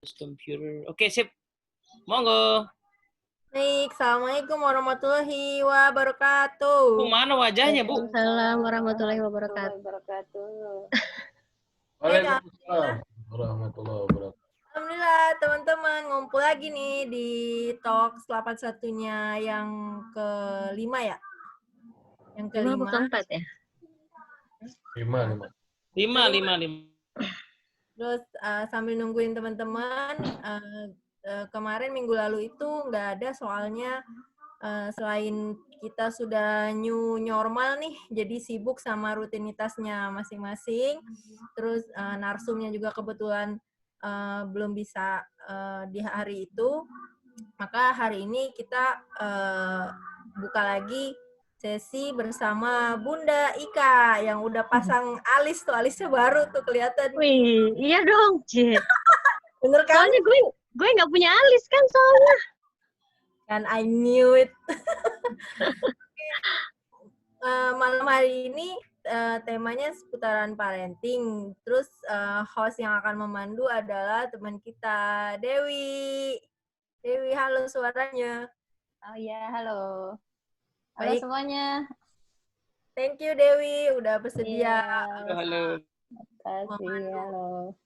Computer. Oke, sip. Monggo. Baik, Assalamualaikum warahmatullahi wabarakatuh. Bu, mana wajahnya, Bu? Waalaikumsalam warahmatullahi wabarakatuh. Waalaikumsalam warahmatullahi wabarakatuh. Alhamdulillah teman-teman ngumpul lagi nih di Talks 81-nya yang kelima ya? Yang Kelima kelima. keempat ya? Lima. Terus sambil nungguin teman-teman, kemarin minggu lalu itu nggak ada soalnya selain kita sudah new normal nih, jadi sibuk sama rutinitasnya masing-masing. Terus narsumnya juga kebetulan belum bisa di hari itu. Maka hari ini kita buka lagi sesi bersama Bunda Ika yang udah pasang alis tuh, alisnya baru tuh kelihatan. Wih, iya dong, Cid. Bener kan? Soalnya gue nggak punya alis kan soalnya. Kan I knew it. Malam hari ini temanya seputaran parenting. Terus host yang akan memandu adalah teman kita, Dewi. Dewi, halo suaranya. Oh iya, halo. Halo Baik. semuanya. Thank you Dewi, udah bersedia. Halo. Makasih, halo.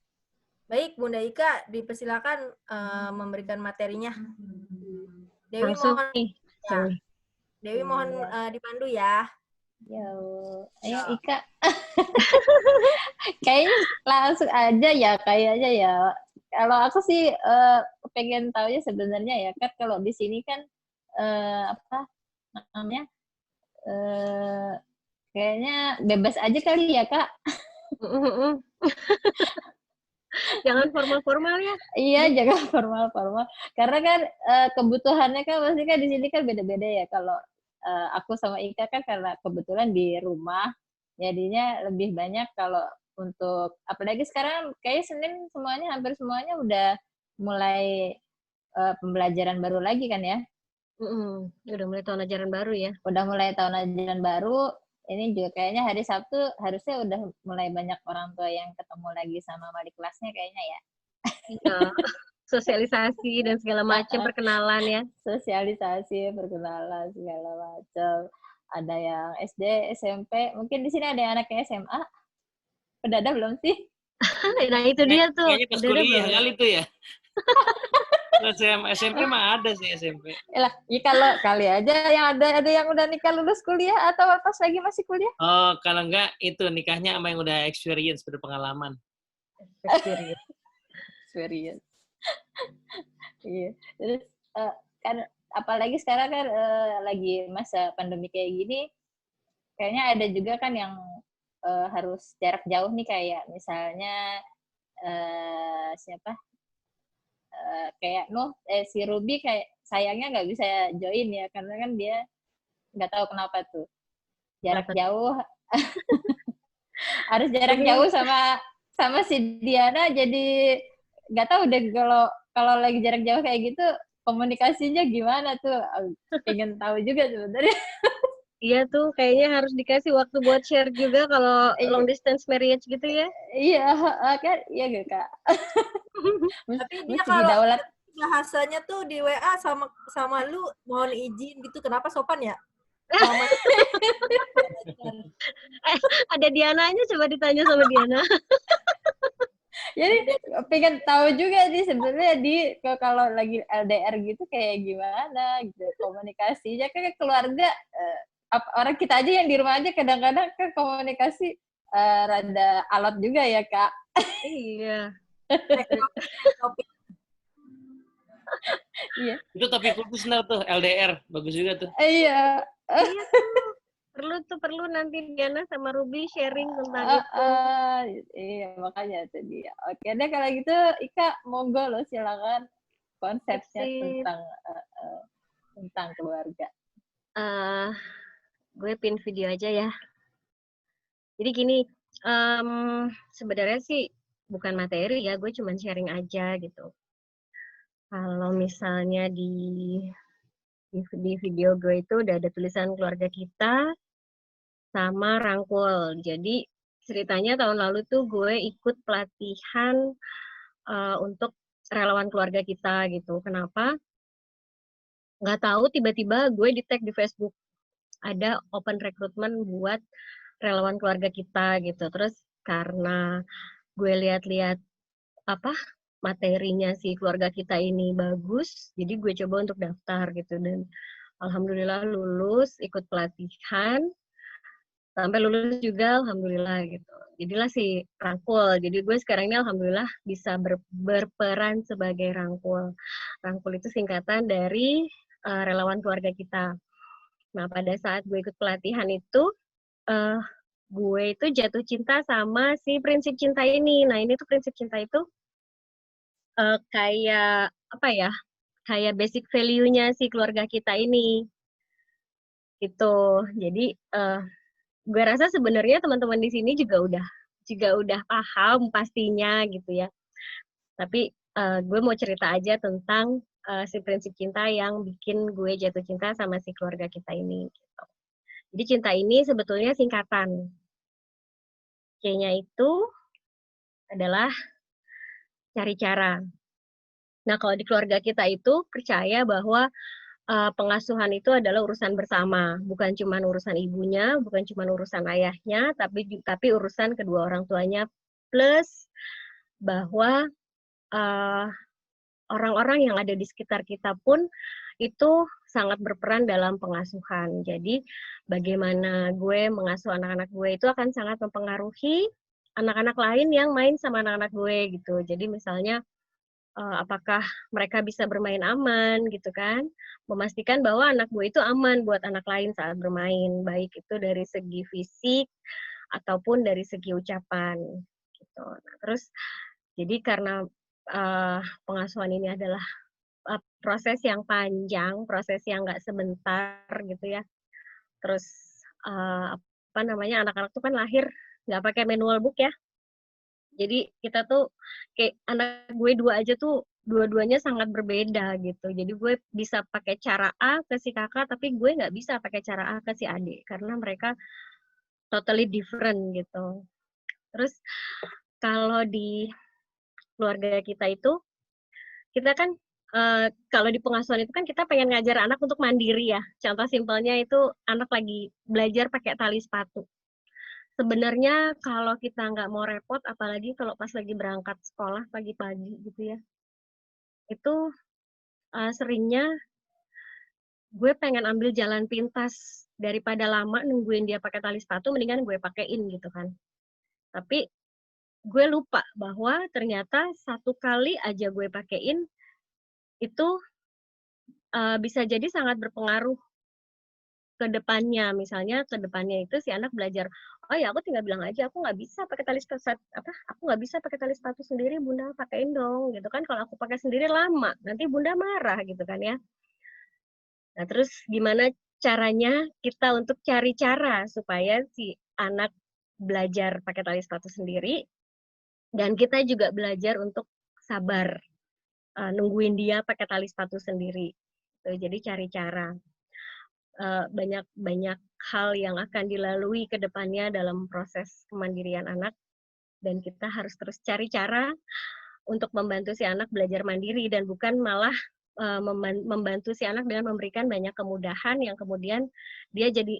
Baik, Bunda Ika, dipersilakan memberikan materinya. Dewi Langsung mohon, nih. ya. Dewi mohon dipandu ya. Yo, ayo Ika. Kayaknya langsung aja ya, kayaknya ya. Kalau aku sih pengen tahu ya sebenarnya ya kan kalau di sini kan apa namanya kayaknya bebas aja kali ya Kak. Jangan formal-formal ya. Iya, jangan formal-formal. Karena kan kebutuhannya kan pasti kan di sini kan beda-beda ya. Kalau aku sama Ika kan karena kebetulan di rumah, jadinya lebih banyak kalau untuk apalagi sekarang kayak Senin semuanya hampir semuanya udah mulai pembelajaran baru lagi kan ya. Udah mulai tahun ajaran baru ya. Udah mulai tahun ajaran baru. Ini juga kayaknya hari Sabtu harusnya udah mulai banyak orang tua yang ketemu lagi sama wali kelasnya kayaknya ya. Iya. Sosialisasi dan segala macam perkenalan ya. Sosialisasi, perkenalan segala macam. Ada yang SD, SMP, mungkin di sini ada yang anaknya SMA. Udah ada belum sih? Nah itu dia tuh. Kayaknya pas kuliah kali itu ya. SMP mah ada sih SMP. Yalah, ya kalau kali aja yang ada yang udah nikah lulus kuliah atau pas lagi masih kuliah? Oh, kalau enggak itu nikahnya sama yang udah experience, berpengalaman. Experience. Iya. Terus kan apalagi sekarang kan lagi masa pandemi kayak gini, kayaknya ada juga kan yang harus jarak jauh nih kayak misalnya siapa? Kayak si Ruby kayak sayangnya nggak bisa join ya karena kan dia nggak tahu kenapa tuh jarak jauh harus jarak jauh sama si Diana jadi nggak tahu deh kalau lagi jarak jauh kayak gitu komunikasinya gimana tuh pengen tahu juga sebenarnya. Iya tuh, kayaknya harus dikasih waktu buat share juga kalau long distance marriage gitu ya. Iya, kan? Iya gak, Kak? Tapi dia kalau bahasanya tuh di WA sama lu mohon izin gitu, kenapa sopan ya? Ada Diananya, coba ditanya sama Diana. Jadi pengen tahu juga nih sebenarnya kalau lagi LDR gitu kayak gimana gitu komunikasinya kan keluarga orang kita aja yang di rumah aja kadang-kadang kan komunikasi rada alot juga ya Kak. Iya. Iya. Itu topik khusus tuh LDR, bagus juga tuh. Iya. Perlu nanti Diana sama Ruby sharing tentang itu. Iya makanya itu dia. Oke deh kalau gitu Ika monggo loh silakan konsepnya tentang keluarga. Gue pin video aja ya. Jadi gini, sebenarnya sih bukan materi ya, gue cuma sharing aja gitu. Kalau misalnya di video gue itu udah ada tulisan keluarga kita sama rangkul. Jadi ceritanya tahun lalu tuh gue ikut pelatihan untuk relawan keluarga kita gitu. Kenapa? Nggak tahu tiba-tiba gue di tag di Facebook ada open recruitment buat relawan keluarga kita gitu. Terus karena gue lihat-lihat apa materinya si keluarga kita ini bagus, jadi gue coba untuk daftar gitu dan alhamdulillah lulus, ikut pelatihan, sampai lulus juga alhamdulillah gitu. Jadilah si Rangkul. Jadi gue sekarang ini alhamdulillah bisa berperan sebagai Rangkul. Rangkul itu singkatan dari relawan keluarga kita. Nah, pada saat gue ikut pelatihan itu, gue itu jatuh cinta sama si prinsip cinta ini. Nah, ini tuh prinsip cinta itu kayak apa ya? Kayak basic value-nya si keluarga kita ini. Gitu. Jadi gue rasa sebenarnya teman-teman di sini juga udah paham pastinya gitu ya. Tapi gue mau cerita aja tentang si prinsip cinta yang bikin gue jatuh cinta sama si keluarga kita ini. Gitu. Jadi cinta ini sebetulnya singkatan. C-nya itu adalah cari cara. Nah, kalau di keluarga kita itu percaya bahwa pengasuhan itu adalah urusan bersama, bukan cuma urusan ibunya, bukan cuma urusan ayahnya, tapi urusan kedua orang tuanya, plus bahwa orang-orang yang ada di sekitar kita pun itu sangat berperan dalam pengasuhan. Jadi bagaimana gue mengasuh anak-anak gue itu akan sangat mempengaruhi anak-anak lain yang main sama anak-anak gue gitu. Jadi misalnya apakah mereka bisa bermain aman gitu kan, memastikan bahwa anak gue itu aman buat anak lain saat bermain, baik itu dari segi fisik ataupun dari segi ucapan gitu. Nah, terus jadi karena pengasuhan ini adalah proses yang panjang, proses yang nggak sebentar gitu ya. Terus apa namanya, anak-anak tuh kan lahir nggak pakai manual book ya. Jadi kita tuh kayak anak gue 2 aja tuh dua-duanya sangat berbeda gitu. Jadi gue bisa pakai cara A ke si kakak, tapi gue nggak bisa pakai cara A ke si adik karena mereka totally different gitu. Terus kalau di keluarga kita itu, kita kan kalau di pengasuhan itu kan kita pengen ngajar anak untuk mandiri ya. Contoh simpelnya itu anak lagi belajar pakai tali sepatu. Sebenarnya kalau kita nggak mau repot, apalagi kalau pas lagi berangkat sekolah pagi-pagi gitu ya, itu seringnya gue pengen ambil jalan pintas daripada lama nungguin dia pakai tali sepatu, mendingan gue pakein gitu kan. Tapi gue lupa bahwa ternyata 1 kali aja gue pakein itu bisa jadi sangat berpengaruh ke depannya. Misalnya ke depannya itu si anak belajar, oh ya aku tinggal bilang aja aku nggak bisa pakai tali sepatu, aku nggak bisa pakai tali sepatu sendiri, bunda pakein dong gitu kan. Kalau aku pakai sendiri lama nanti bunda marah gitu kan ya. Nah terus gimana caranya kita untuk cari cara supaya si anak belajar pakai tali sepatu sendiri dan kita juga belajar untuk sabar nungguin dia pakai tali sepatu sendiri. Jadi cari cara. Banyak hal yang akan dilalui ke depannya dalam proses kemandirian anak, dan kita harus terus cari cara untuk membantu si anak belajar mandiri dan bukan malah membantu si anak dengan memberikan banyak kemudahan yang kemudian dia jadi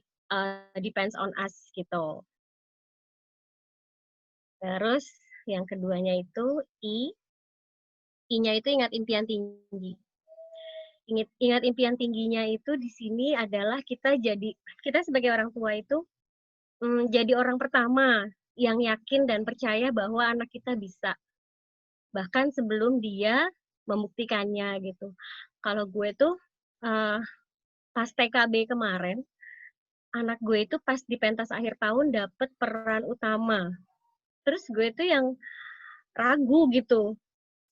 depends on us gitu. Terus yang keduanya itu I-nya itu ingat impian tinggi. Ingat impian tingginya itu di sini adalah kita sebagai orang tua itu jadi orang pertama yang yakin dan percaya bahwa anak kita bisa. Bahkan sebelum dia membuktikannya gitu. Kalau gue tuh pas TKB kemarin, anak gue itu pas di pentas akhir tahun dapet peran utama. Terus gue tuh yang ragu gitu.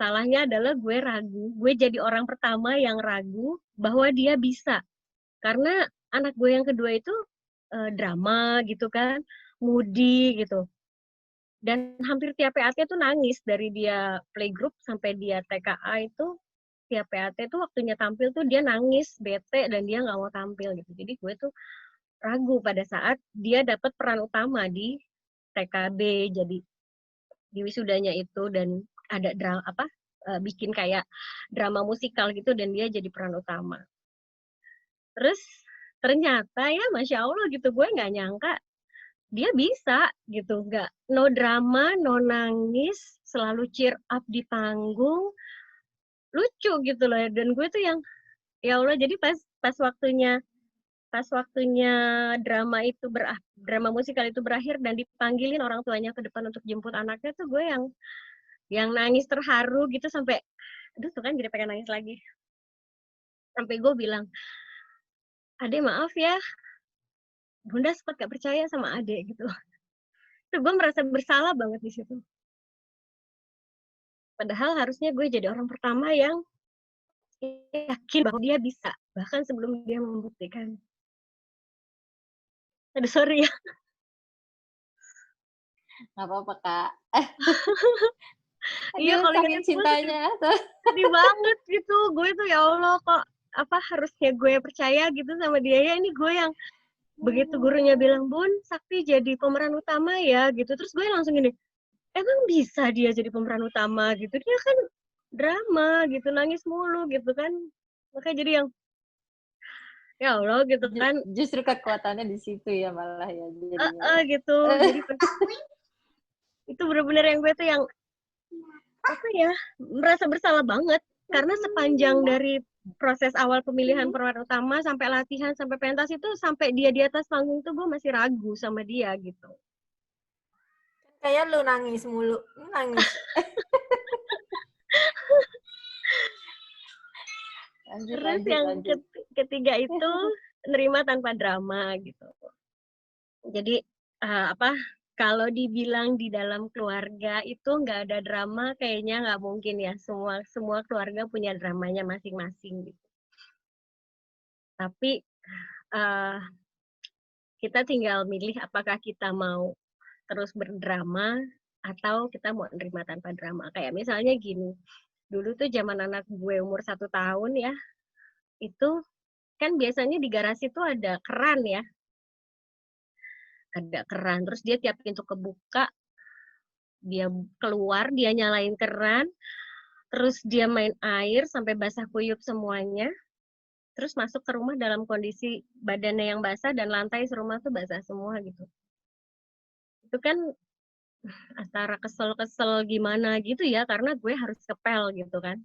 Salahnya adalah gue ragu. Gue jadi orang pertama yang ragu bahwa dia bisa. Karena anak gue yang kedua itu drama gitu kan, moody gitu. Dan hampir tiap PAT tuh nangis, dari dia playgroup sampai dia TKA itu tiap PAT tuh waktunya tampil tuh dia nangis, bete, dan dia nggak mau tampil gitu. Jadi gue tuh ragu pada saat dia dapat peran utama di TKB, jadi di wisudanya itu, dan ada bikin kayak drama musikal gitu dan dia jadi peran utama. Terus ternyata ya Masya Allah gitu, gue nggak nyangka dia bisa gitu, nggak no drama, no nangis, selalu cheer up di panggung, lucu gitu loh. Dan gue tuh yang ya Allah, jadi pas waktunya drama musikal itu berakhir dan dipanggilin orang tuanya ke depan untuk jemput anaknya, tuh gue yang nangis terharu gitu sampai aduh tuh kan jadi pengen nangis lagi. Sampai gue bilang, "Adek maaf ya, Bunda sempat gak percaya sama Adek," gitu. Tuh gue merasa bersalah banget di situ. Padahal harusnya gue jadi orang pertama yang yakin bahwa dia bisa, bahkan sebelum dia membuktikan. Aduh sorry ya. Nggak apa-apa, Kak. Iya, Aduh, kalau saking ingat itu cintanya. sedih banget gitu. Gue tuh ya Allah, kok harusnya gue percaya gitu sama dia ya. Ini gue yang begitu gurunya bilang, "Bun, Sakti jadi pemeran utama ya," gitu. Terus gue langsung gini, emang bisa dia jadi pemeran utama gitu? Dia kan drama gitu, nangis mulu gitu kan. Makanya jadi yang ya Allah gitu kan. Justru kekuatannya di situ ya malah ya jadinya. Gitu. Jadi itu bener-bener yang gue tuh yang apa ya, merasa bersalah banget karena sepanjang dari proses awal pemilihan pemeran utama sampai latihan sampai pentas itu, sampai dia di atas panggung tuh gue masih ragu sama dia gitu. Kayak lu nangis mulu. Lu nangis. Terus yang ketiga itu nerima tanpa drama gitu. Jadi kalau dibilang di dalam keluarga itu nggak ada drama, kayaknya nggak mungkin ya. Semua keluarga punya dramanya masing-masing gitu. Tapi kita tinggal milih apakah kita mau terus berdrama atau kita mau nerima tanpa drama. Kayak misalnya gini, dulu tuh zaman anak gue umur 1 tahun ya, itu kan biasanya di garasi tuh ada keran ya. Ada keran, terus dia tiap pintu kebuka, dia keluar, dia nyalain keran, terus dia main air sampai basah kuyup semuanya, terus masuk ke rumah dalam kondisi badannya yang basah dan lantai serumah tuh basah semua gitu. Itu kan antara kesel-kesel gimana gitu ya, karena gue harus kepel gitu kan.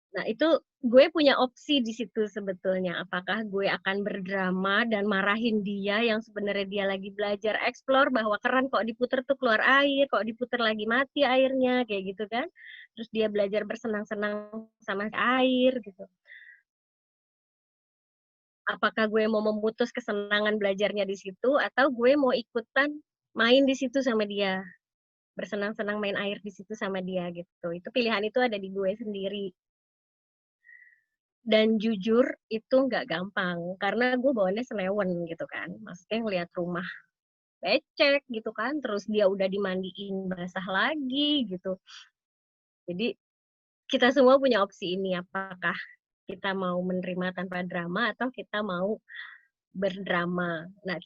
Nah, itu gue punya opsi di situ sebetulnya. Apakah gue akan berdrama dan marahin dia yang sebenarnya dia lagi belajar explore bahwa keran kok diputer tuh keluar air, kok diputer lagi mati airnya, kayak gitu kan. Terus dia belajar bersenang-senang sama air gitu. Apakah gue mau memutus kesenangan belajarnya di situ atau gue mau ikutan main di situ sama dia. Bersenang-senang main air di situ sama dia gitu. Itu pilihan itu ada di gue sendiri. Dan jujur itu nggak gampang karena gue bawaannya senewen gitu kan, maksudnya ngeliat rumah becek gitu kan, terus dia udah dimandiin basah lagi gitu. Jadi kita semua punya opsi ini, apakah kita mau menerima tanpa drama atau kita mau berdrama. Nah,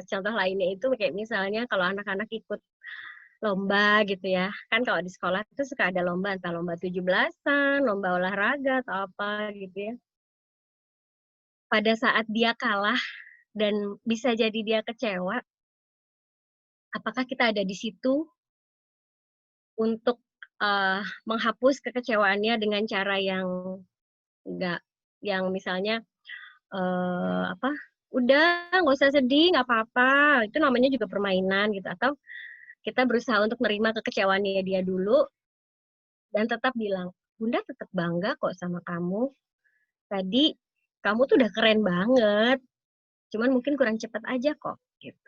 contoh lainnya itu kayak misalnya kalau anak-anak ikut lomba gitu ya, kan kalau di sekolah itu suka ada lomba, entah lomba 17-an, lomba olahraga atau apa gitu ya. Pada saat dia kalah dan bisa jadi dia kecewa, apakah kita ada di situ untuk menghapus kekecewaannya dengan cara yang enggak, yang misalnya udah nggak usah sedih, nggak apa-apa, itu namanya juga permainan gitu, atau kita berusaha untuk menerima kekecewaannya dia dulu dan tetap bilang, Bunda tetap bangga kok sama kamu. Tadi kamu tuh udah keren banget, cuman mungkin kurang cepat aja kok gitu.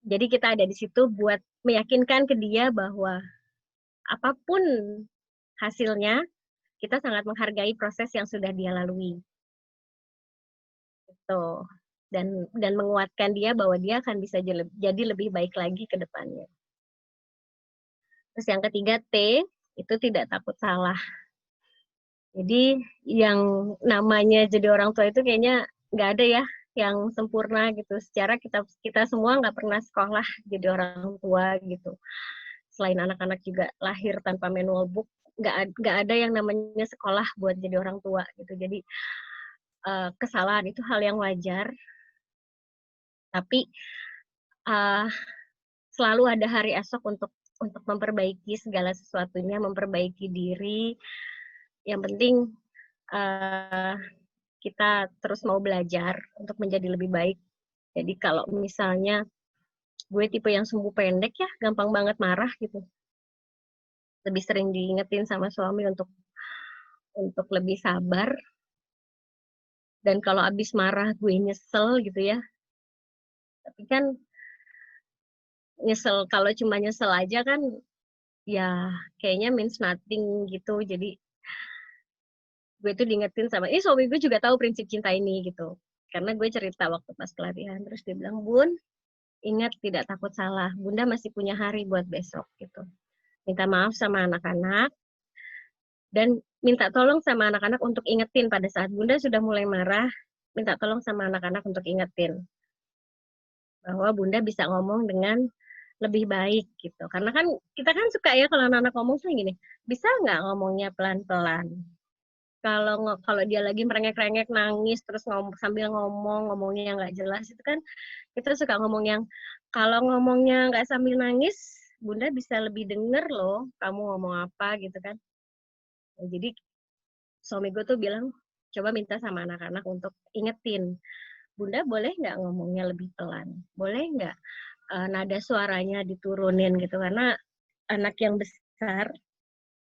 Jadi kita ada di situ buat meyakinkan ke dia bahwa apapun hasilnya, kita sangat menghargai proses yang sudah dia lalui. Gitu. Dan menguatkan dia bahwa dia akan bisa jadi lebih baik lagi ke depannya. Terus yang ketiga, T, itu tidak takut salah. Jadi yang namanya jadi orang tua itu kayaknya nggak ada ya yang sempurna gitu. Secara kita semua nggak pernah sekolah jadi orang tua gitu. selain anak-anak juga lahir tanpa manual book, nggak ada yang namanya sekolah buat jadi orang tua gitu. Jadi kesalahan itu hal yang wajar, tapi selalu ada hari esok untuk memperbaiki segala sesuatunya, memperbaiki diri. Yang penting kita terus mau belajar untuk menjadi lebih baik. Jadi kalau misalnya gue tipe yang sumbu pendek ya, gampang banget marah gitu. Lebih sering diingetin sama suami untuk lebih sabar. Dan kalau abis marah gue nyesel gitu ya. Tapi kan nyesel, kalau cuma nyesel aja kan ya kayaknya means nothing gitu. Jadi gue tuh diingetin sama, suami gue juga tahu prinsip cinta ini gitu. Karena gue cerita waktu pas pelatihan, terus dia bilang, Bun, ingat tidak takut salah, Bunda masih punya hari buat besok gitu. Minta maaf sama anak-anak, dan minta tolong sama anak-anak untuk ingetin pada saat Bunda sudah mulai marah, minta tolong sama anak-anak untuk ingetin bahwa Bunda bisa ngomong dengan lebih baik gitu. Karena kan kita kan suka ya kalau anak-anak ngomong kayak gini, bisa nggak ngomongnya pelan-pelan? Kalau dia lagi merengek-rengek nangis terus sambil ngomongnya yang nggak jelas, itu kan kita suka ngomong yang kalau ngomongnya nggak sambil nangis, Bunda bisa lebih denger loh kamu ngomong apa gitu kan. Nah, jadi suami gue tuh bilang, coba minta sama anak-anak untuk ingetin, Bunda boleh nggak ngomongnya lebih pelan? Boleh nggak nada suaranya diturunin gitu? Karena anak yang besar,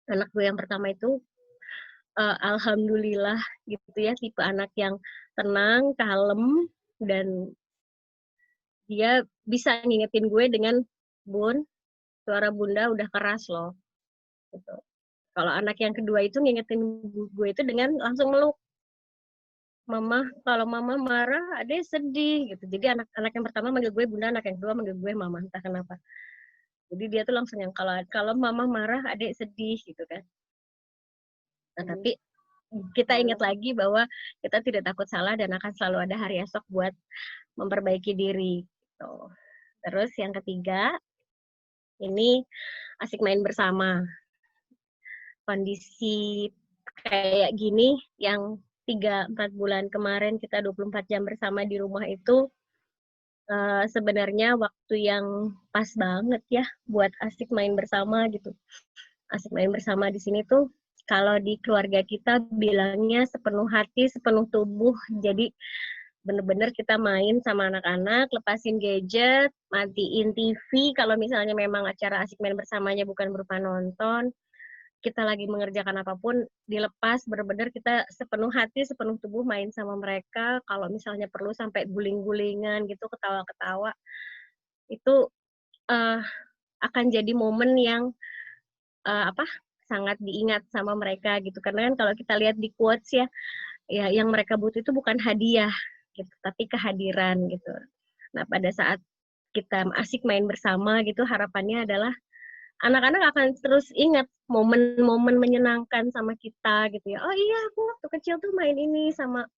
anak gue yang pertama itu, alhamdulillah gitu ya, tipe anak yang tenang, kalem, dan dia bisa ngingetin gue dengan, Bun, suara Bunda udah keras loh. Gitu. Kalau anak yang kedua itu ngingetin gue itu dengan langsung meluk. Mama, kalau Mama marah, adek sedih gitu. Jadi anak yang pertama manggil gue Bunda, anak yang kedua manggil gue Mama, entah kenapa. Jadi dia tuh langsung yang kalau Mama marah, adek sedih gitu kan. Nah, tapi kita ingat lagi bahwa kita tidak takut salah dan akan selalu ada hari esok buat memperbaiki diri. Gitu. Terus yang ketiga, ini asik main bersama. Kondisi kayak gini yang 3-4 bulan kemarin kita 24 jam bersama di rumah itu sebenarnya waktu yang pas banget ya buat asik main bersama gitu. Asik main bersama di sini tuh kalau di keluarga kita bilangnya sepenuh hati, sepenuh tubuh. Jadi bener-bener kita main sama anak-anak, lepasin gadget, matiin TV. Kalau misalnya memang acara asik main bersamanya bukan berupa nonton, kita lagi mengerjakan apapun, dilepas, bener-bener kita sepenuh hati, sepenuh tubuh main sama mereka. Kalau misalnya perlu sampai guling-gulingan gitu, ketawa-ketawa, itu akan jadi momen yang sangat diingat sama mereka gitu. Karena kan kalau kita lihat di quotes ya yang mereka butuh itu bukan hadiah gitu, tapi kehadiran gitu. Nah, pada saat kita asik main bersama gitu, harapannya adalah anak-anak akan terus ingat momen-momen menyenangkan sama kita gitu ya. Oh iya, aku waktu kecil tuh main ini sama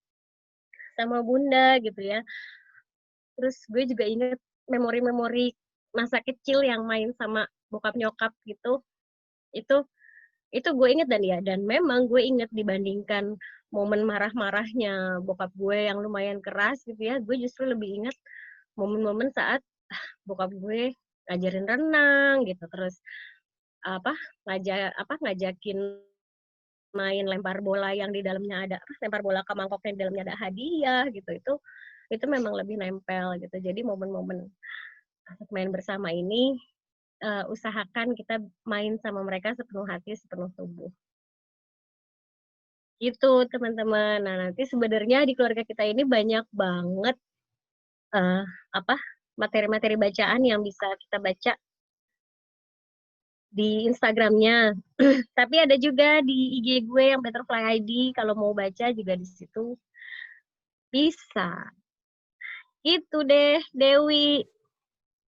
Bunda gitu ya. Terus gue juga ingat memori-memori masa kecil yang main sama bokap nyokap gitu. Itu gue inget dan memang gue inget dibandingkan momen marah-marahnya bokap gue yang lumayan keras gitu ya, gue justru lebih inget momen-momen saat bokap gue ngajarin renang gitu, terus ngajakin main lempar bola yang di dalamnya ada lempar bola ke mangkok yang di dalamnya ada hadiah gitu. Itu memang lebih nempel gitu. Jadi momen-momen main bersama ini usahakan kita main sama mereka sepenuh hati, sepenuh tubuh. Itu teman-teman. Nah, nanti sebenarnya di keluarga kita ini banyak banget materi-materi bacaan yang bisa kita baca di Instagramnya. Tapi ada juga di IG gue yang Butterfly ID, kalau mau baca juga di situ bisa. Itu deh, Dewi.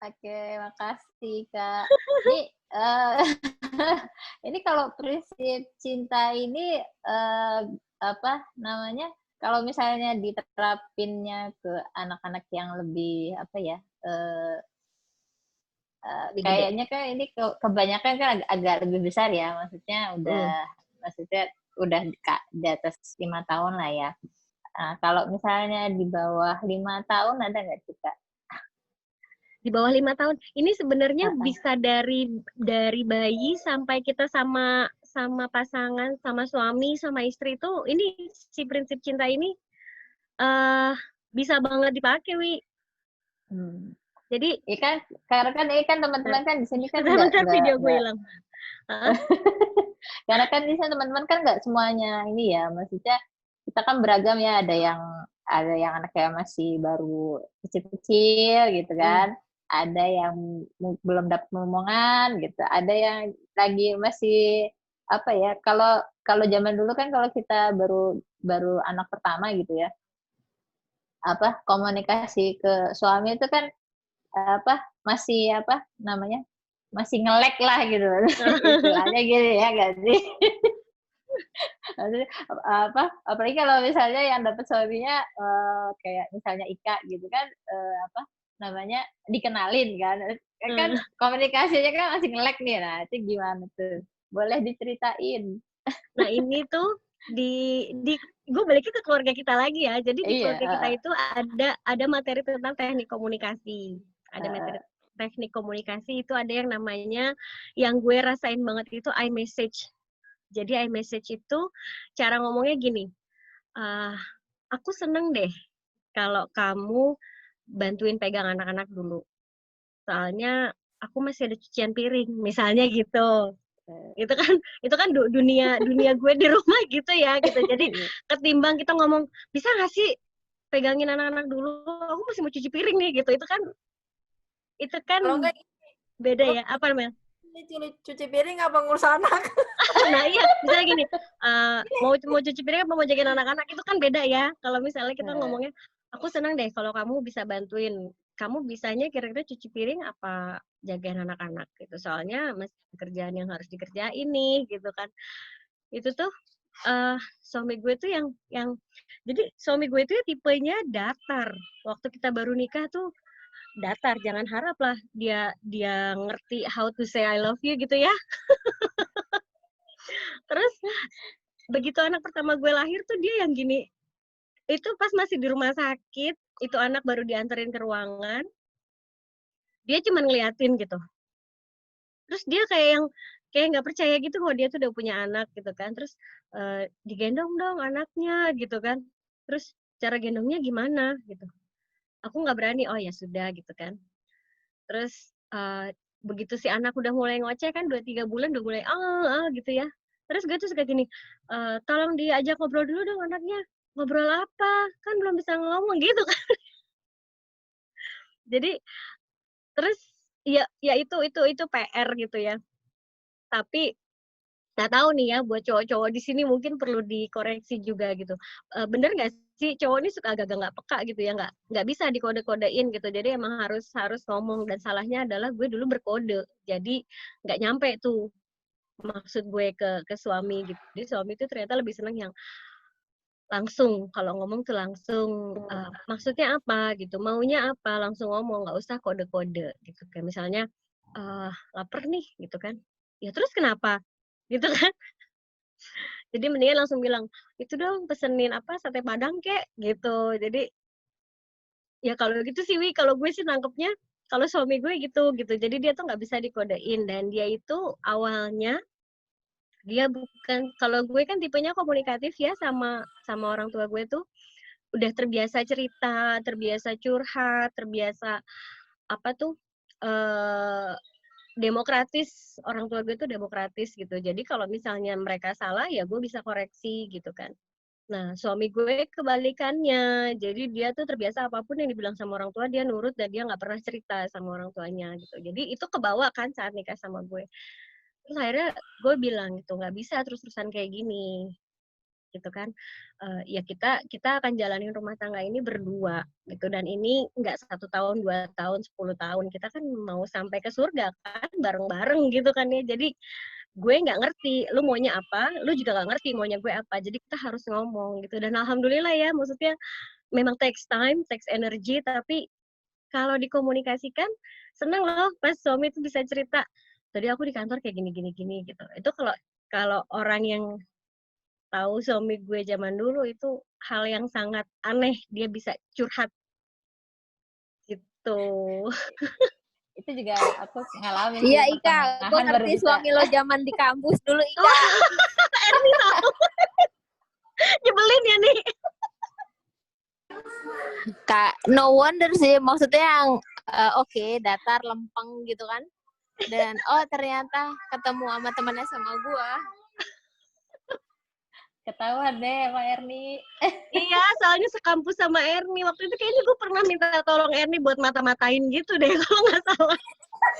Oke, makasih Kak. Ini kalau prinsip cinta ini kalau misalnya diterapinnya ke anak-anak yang lebih Lebih gede. kayaknya kan ini kebanyakan kan agak lebih besar ya, maksudnya udah di atas 5 tahun lah ya. Kalau misalnya di bawah 5 tahun ada nggak sih Kak? Di bawah 5 tahun. Ini sebenarnya bisa dari bayi sampai kita sama pasangan, sama suami, sama istri itu, ini si prinsip cinta ini bisa banget dipakai, Wi. Jadi kan karena kan ini kan teman-teman kan di sini kan bentar video gue hilang. Karena kan di sini teman-teman kan nggak semuanya ini ya, maksudnya kita kan beragam ya, ada yang anaknya masih baru kecil-kecil gitu kan, ada yang belum dapat momongan gitu, ada yang lagi masih apa ya, kalau zaman dulu kan kalau kita baru anak pertama gitu ya, komunikasi ke suami itu kan masih masih ngelek lah gitu istilahnya gitu ya nggak sih. Apalagi kalau misalnya yang dapat suaminya kayak misalnya Ika gitu kan, dikenalin kan komunikasinya kan masih ngelek nih. Nah itu gimana tuh, boleh diceritain? Nah ini tuh di gue baliknya ke keluarga kita lagi ya. Jadi di keluarga kita itu ada materi tentang teknik komunikasi. Ada materi teknik komunikasi itu ada yang namanya, yang gue rasain banget itu iMessage. Jadi iMessage itu cara ngomongnya gini, aku seneng deh kalau kamu bantuin pegang anak-anak dulu. Soalnya aku masih ada cucian piring, misalnya gitu. Itu kan dunia gue di rumah gitu ya gitu. Jadi ketimbang kita ngomong bisa nggak sih pegangin anak-anak dulu, aku masih mau cuci piring nih gitu. Itu kan beda ya, apa namanya? Cuci piring apa ngurus anak? Nah iya, misalnya gini, mau cuci piring apa mau jagain anak-anak, itu kan beda ya. Kalau misalnya kita ngomongnya, aku senang deh kalau kamu bisa bantuin. Kamu bisanya kira-kira cuci piring apa jagain anak-anak gitu. Soalnya masih kerjaan yang harus dikerjain nih gitu kan. Itu tuh suami gue tuh yang jadi suami gue itu tipenya datar. Waktu kita baru nikah tuh datar, jangan harap lah dia ngerti how to say I love you gitu ya. Terus begitu anak pertama gue lahir tuh dia yang gini, itu pas masih di rumah sakit, itu anak baru dianterin ke ruangan, dia cuma ngeliatin gitu. Terus dia kayak nggak percaya gitu kalau dia tuh udah punya anak gitu kan. Terus digendong dong anaknya gitu kan. Terus cara gendongnya gimana gitu. Aku nggak berani, oh ya sudah gitu kan. Terus begitu si anak udah mulai ngoceh kan 2-3 bulan udah mulai gitu ya. Terus gue tuh suka gini, tolong diajak ngobrol dulu dong anaknya. Ngobrol apa? Kan belum bisa ngomong gitu kan. Jadi terus ya itu PR gitu ya. Tapi nggak tahu nih ya buat cowok-cowok di sini mungkin perlu dikoreksi juga gitu. Bener nggak sih cowok ini suka agak nggak peka gitu ya, nggak bisa dikode-kodein gitu. Jadi emang harus ngomong, dan salahnya adalah gue dulu berkode. Jadi nggak nyampe tuh maksud gue ke suami gitu. Jadi suami itu ternyata lebih seneng yang langsung, kalau ngomong tuh langsung, maksudnya apa gitu, maunya apa, langsung ngomong, nggak usah kode-kode gitu. Kayak misalnya lapar nih gitu kan, ya terus kenapa gitu kan. Jadi mendingan langsung bilang, itu dong pesenin sate padang kek gitu. Jadi ya kalau gitu sih Wi, kalau gue sih nangkepnya kalau suami gue gitu. Jadi dia tuh nggak bisa dikodein, dan dia itu awalnya dia bukan, kalau gue kan tipenya komunikatif ya sama orang tua gue tuh udah terbiasa cerita, terbiasa curhat, terbiasa demokratis. Orang tua gue tuh demokratis gitu. Jadi kalau misalnya mereka salah ya gue bisa koreksi gitu kan. Nah, suami gue kebalikannya. Jadi dia tuh terbiasa apapun yang dibilang sama orang tua dia nurut, dan dia nggak pernah cerita sama orang tuanya gitu. Jadi itu kebawa kan saat nikah sama gue. Terus akhirnya gue bilang gitu, nggak bisa terus-terusan kayak gini gitu kan. Ya kita akan jalanin rumah tangga ini berdua gitu, dan ini nggak 1 tahun, 2 tahun, 10 tahun, kita kan mau sampai ke surga kan bareng-bareng gitu kan ya. Jadi gue nggak ngerti lu maunya apa, lu juga nggak ngerti maunya gue apa, jadi kita harus ngomong gitu. Dan alhamdulillah ya, maksudnya memang takes time, takes energy, tapi kalau dikomunikasikan seneng loh pas suami itu bisa cerita, tadi aku di kantor kayak gini gitu. Itu kalau orang yang tahu suami gue zaman dulu itu hal yang sangat aneh, dia bisa curhat gitu. Itu juga aku ngalamin Iya sih, Ika, gue pertengahan baru ngerti bisa. suami lo zaman di kampus dulu Ika. Erni tahu. Nyebelin ya nih. Kak, no wonder sih, maksudnya yang oke, datar, lempeng gitu kan. Dan ternyata ketemu sama temannya sama gua. Ketahuan deh Pak Erni. Iya, soalnya sekampus sama Erni. Waktu itu kayaknya gue pernah minta tolong Erni buat mata-matain gitu deh, kalau nggak salah.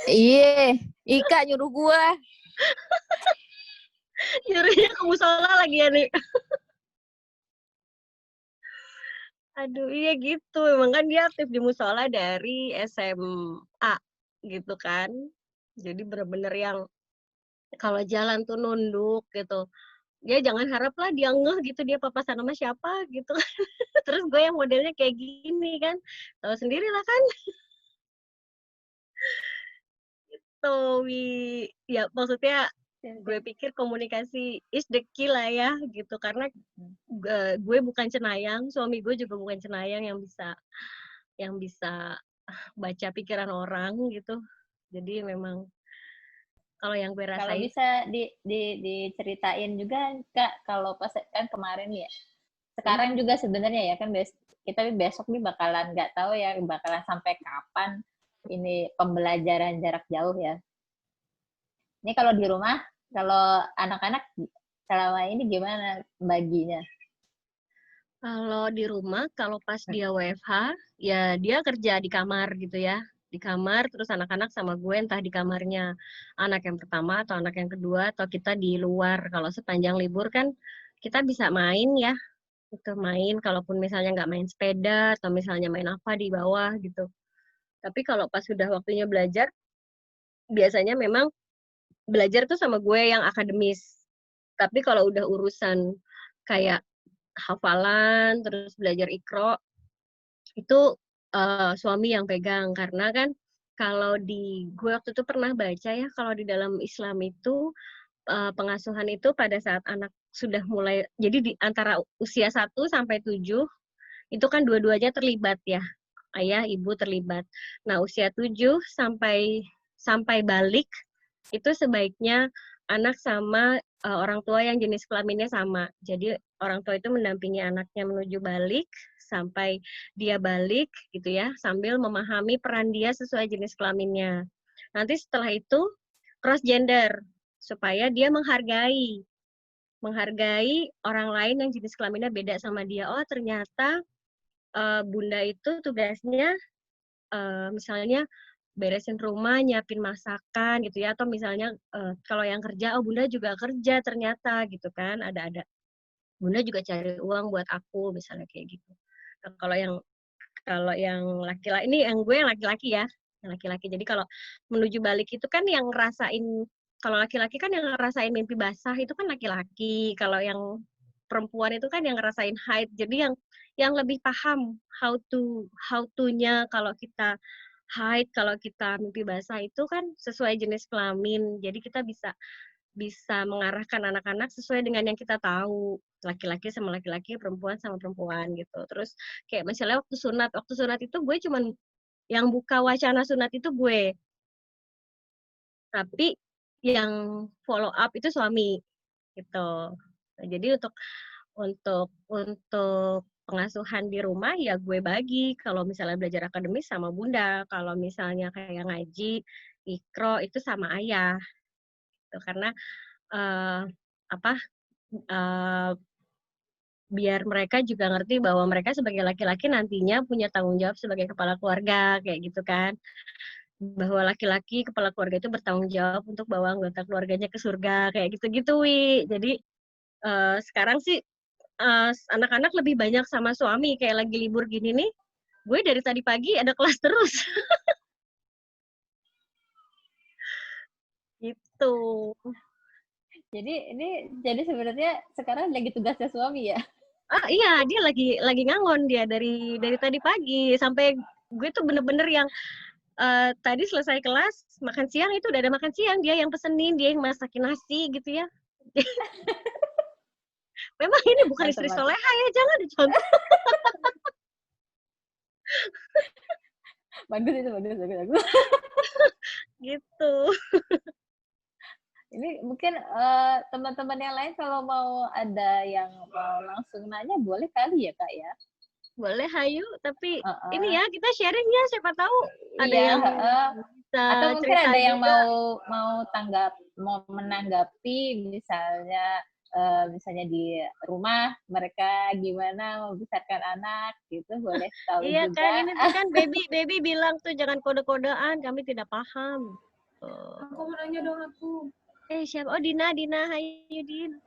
Iya, Ika nyuruh gua. Nyuruhnya ke musola lagi ya nih. Aduh, iya gitu. Emang kan dia aktif di musola dari SMA gitu kan. Jadi bener-bener yang kalau jalan tuh nunduk gitu. Ya jangan harap lah dia ngeh gitu dia papasan sama siapa gitu. Terus gue yang modelnya kayak gini kan. Tahu sendiri lah kan. Tuh, ya maksudnya gue pikir komunikasi is the key lah ya gitu. Karena gue bukan cenayang, suami gue juga bukan cenayang yang bisa baca pikiran orang gitu. Jadi memang kalau yang gue Kalau rasain, bisa diceritain juga Kak, kalau pas kan kemarin ya. Sekarang juga sebenarnya ya kan kita besok nih bakalan nggak tahu ya bakalan sampai kapan ini pembelajaran jarak jauh ya. Ini kalau di rumah, kalau anak-anak selama ini gimana baginya? kalau di rumah, kalau pas dia WFH, ya dia kerja di kamar gitu ya. Di kamar, terus anak-anak sama gue entah di kamarnya anak yang pertama atau anak yang kedua, atau kita di luar. Kalau sepanjang libur kan kita bisa main ya. Itu main, kalaupun misalnya nggak main sepeda, atau misalnya main apa di bawah gitu. Tapi kalau pas sudah waktunya belajar, biasanya memang belajar tuh sama gue yang akademis. Tapi kalau udah urusan kayak hafalan, terus belajar ikro, itu suami yang pegang. Karena kan kalau gue waktu itu pernah baca ya, kalau di dalam Islam itu pengasuhan itu pada saat anak sudah mulai, jadi di antara usia 1 sampai 7, itu kan dua-duanya terlibat ya, ayah, ibu terlibat. Nah, usia 7 sampai balik, itu sebaiknya anak sama orang tua yang jenis kelaminnya sama. Jadi orang tua itu mendampingi anaknya menuju balik sampai dia balik gitu ya, sambil memahami peran dia sesuai jenis kelaminnya. Nanti setelah itu cross gender supaya dia menghargai orang lain yang jenis kelaminnya beda sama dia. Oh, ternyata bunda itu tugasnya misalnya beresin rumah, nyiapin masakan gitu ya, atau misalnya kalau yang kerja, oh bunda juga kerja ternyata gitu kan, ada bunda juga cari uang buat aku misalnya kayak gitu. Nah, kalau yang laki-laki, ini yang gue yang laki-laki ya, yang laki-laki. Jadi kalau menuju balik itu kan yang ngerasain, kalau laki-laki kan yang ngerasain mimpi basah itu kan laki-laki, kalau yang perempuan itu kan yang ngerasain haid. Jadi yang lebih paham how to-nya kalau kita haid, kalau kita mimpi basah itu kan sesuai jenis kelamin. Jadi kita bisa mengarahkan anak-anak sesuai dengan yang kita tahu. Laki-laki sama laki-laki, perempuan sama perempuan gitu. Terus kayak misalnya waktu sunat itu gue cuman yang buka wacana sunat itu gue. Tapi yang follow up itu suami gitu. Nah, jadi untuk pengasuhan di rumah ya gue bagi, kalau misalnya belajar akademis sama bunda, kalau misalnya kayak ngaji, ikro itu sama ayah. Gitu. Karena biar mereka juga ngerti bahwa mereka sebagai laki-laki nantinya punya tanggung jawab sebagai kepala keluarga kayak gitu kan. Bahwa laki-laki kepala keluarga itu bertanggung jawab untuk bawa anggota keluarganya ke surga kayak gitu-gitu, Wi. Jadi sekarang sih anak-anak lebih banyak sama suami, kayak lagi libur gini nih, gue dari tadi pagi ada kelas terus. Gitu. Jadi sebenarnya sekarang lagi tugasnya suami ya. Iya, dia lagi ngangon dia dari tadi pagi sampai gue tuh bener-bener yang tadi selesai kelas makan siang itu udah ada makan siang, dia yang pesenin, dia yang masakin nasi gitu ya. Memang ini bukan istri Mantap, mantap. soleha ya, jangan dicontoh. Bagus itu, bagus. Gitu. Ini mungkin teman-teman yang lain kalau mau ada yang mau langsung nanya boleh kali ya Kak ya? Boleh Hayu, tapi Heeh. ini ya kita sharing ya, siapa tahu ada Iya, yang bisa atau mungkin cerita ada yang juga. mau menanggapi misalnya misalnya di rumah mereka gimana membesarkan anak gitu, boleh tahu Iya juga. kan, ini tuh kan baby bilang tuh jangan kode-kodean, kami tidak paham. Aku mau nanya dong aku. Siapa? Oh Dina, Hayu Din.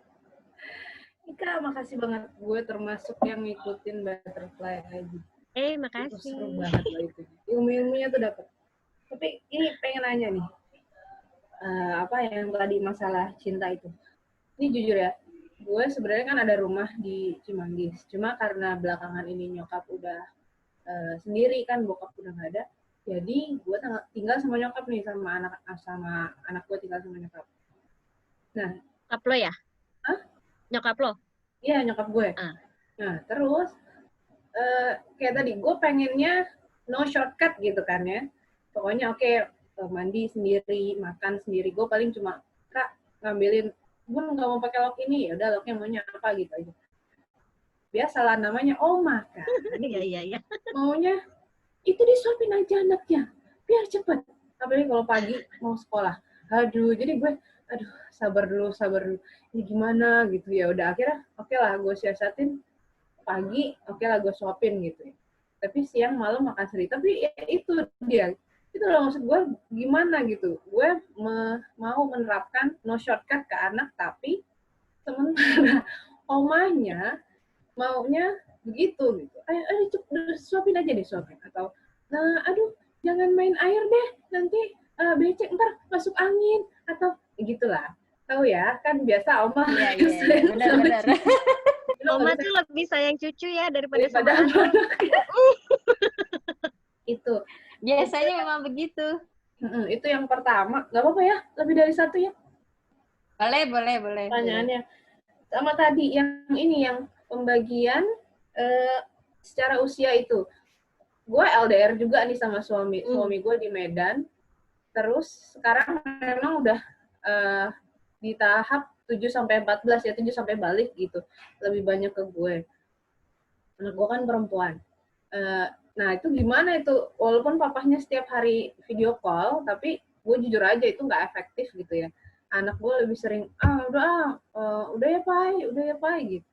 Ika, makasih banget. Gue termasuk yang ngikutin Butterfly ID. Itu Makasih. seru banget loh itu. Ilmu-ilmunya tuh dapet. Tapi ini pengen nanya nih. Apa yang tadi masalah cinta itu. Ini jujur ya, gue sebenarnya kan ada rumah di Cimanggis. Cuma karena belakangan ini nyokap udah sendiri kan, bokap udah nggak ada. Jadi gue tinggal sama nyokap nih, sama anak gue tinggal sama nyokap. Nah, Nyokap lo ya? Hah? Nyokap lo? Iya, nyokap gue. Nah, terus kayak tadi gue pengennya no shortcut gitu kan ya. Pokoknya oke, mandi sendiri, makan sendiri. Gue paling cuma Kak ngambilin, gue nggak mau pakai lauk ini, ya udah lauknya maunya apa gitu aja. Biasalah namanya oma kan. Iya. Maunya itu disuapin aja anaknya, biar cepet. Apalagi kalau pagi mau sekolah. Aduh, jadi gue sabar dulu. Ini gimana gitu ya. Udah akhirnya oke lah gue siasatin pagi, oke lah gue suapin gitu ya. Tapi siang malam makan sendiri. Tapi ya itu dia. Itu loh maksud gue gimana gitu. Gue mau menerapkan no shortcut ke anak, tapi sementara omanya maunya begitu gitu. Ayo suapin aja deh suapin. Atau nah aduh jangan main air deh nanti becek ntar masuk angin atau gitulah. Tahu ya kan biasa oma. Iya, benar. Oma tuh lebih sayang cucu ya daripada sama anak. Itu biasanya memang begitu. Itu yang pertama. Gak apa-apa ya, lebih dari satu ya. Boleh. Pertanyaannya sama tadi yang ini, yang pembagian secara usia itu. Gue LDR juga nih sama suami gue di Medan. Terus sekarang memang udah di tahap 7-14 ya, 7 sampai balik gitu. Lebih banyak ke gue. Anak gue kan perempuan. Nah itu gimana itu? Walaupun papahnya setiap hari video call, tapi gue jujur aja itu nggak efektif gitu ya. Anak gue lebih sering, udah ya Pai gitu.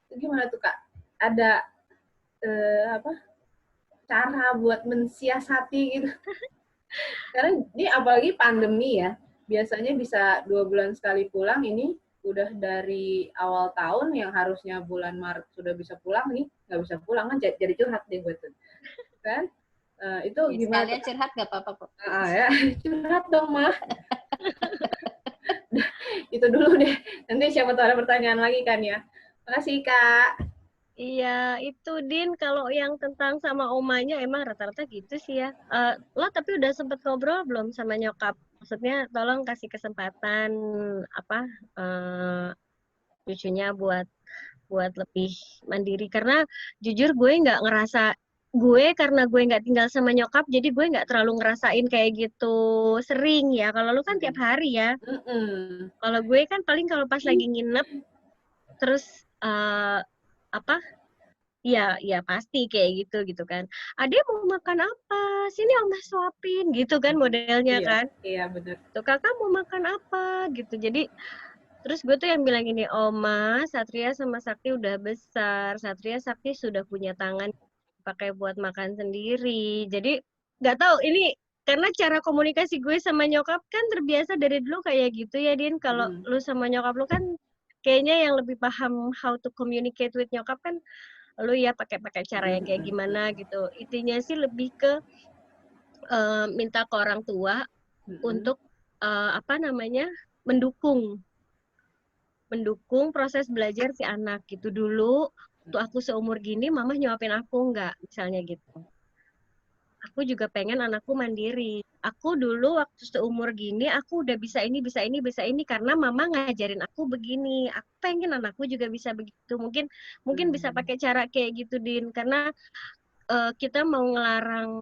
Itu gimana tuh Kak? Ada cara buat mensiasati gitu? Karena ini apalagi pandemi ya, biasanya bisa 2 bulan sekali pulang, ini udah dari awal tahun yang harusnya bulan Maret sudah bisa pulang, nih nggak bisa pulang kan, jadi curhat deh gue tuh. Kan? Itu gimana? Sekalian curhat nggak apa-apa kok. Ya, curhat dong, Mah. Itu dulu deh. Nanti siapa tahu ada pertanyaan lagi kan ya. Makasih, Kak. Iya, itu Din, kalau yang tentang sama omanya emang rata-rata gitu sih ya. Lo tapi udah sempet ngobrol belum sama nyokap? Maksudnya tolong kasih kesempatan cucunya buat lebih mandiri. Karena jujur gue nggak ngerasa, karena gue nggak tinggal sama nyokap, jadi gue nggak terlalu ngerasain kayak gitu sering ya. Kalau lu kan tiap hari ya. Kalau gue kan paling kalau pas lagi nginep, terus ya pasti kayak gitu kan. Adek mau makan apa? Sini Oma suapin gitu kan modelnya kan. Iya, benar. Tuh kakak mau makan apa gitu. Jadi terus gue tuh yang bilang gini, Oma, Satria sama Sakti udah besar. Satria Sakti sudah punya tangan pakai buat makan sendiri. Jadi nggak tahu ini karena cara komunikasi gue sama nyokap kan terbiasa dari dulu kayak gitu ya, Din. Kalau lu sama nyokap lu kan kayaknya yang lebih paham how to communicate with nyokap kan lu ya, pakai cara yang kayak gimana gitu. Intinya sih lebih ke minta ke orang tua untuk mendukung proses belajar si anak gitu. Dulu waktu aku seumur gini mama nyuapin aku enggak, misalnya gitu. aku juga pengen anakku mandiri. Aku dulu waktu seumur gini, aku udah bisa ini, bisa ini, bisa ini karena mama ngajarin aku begini. Aku pengen anakku juga bisa begitu. Mungkin bisa pakai cara kayak gitu, Din. Karena kita mau ngelarang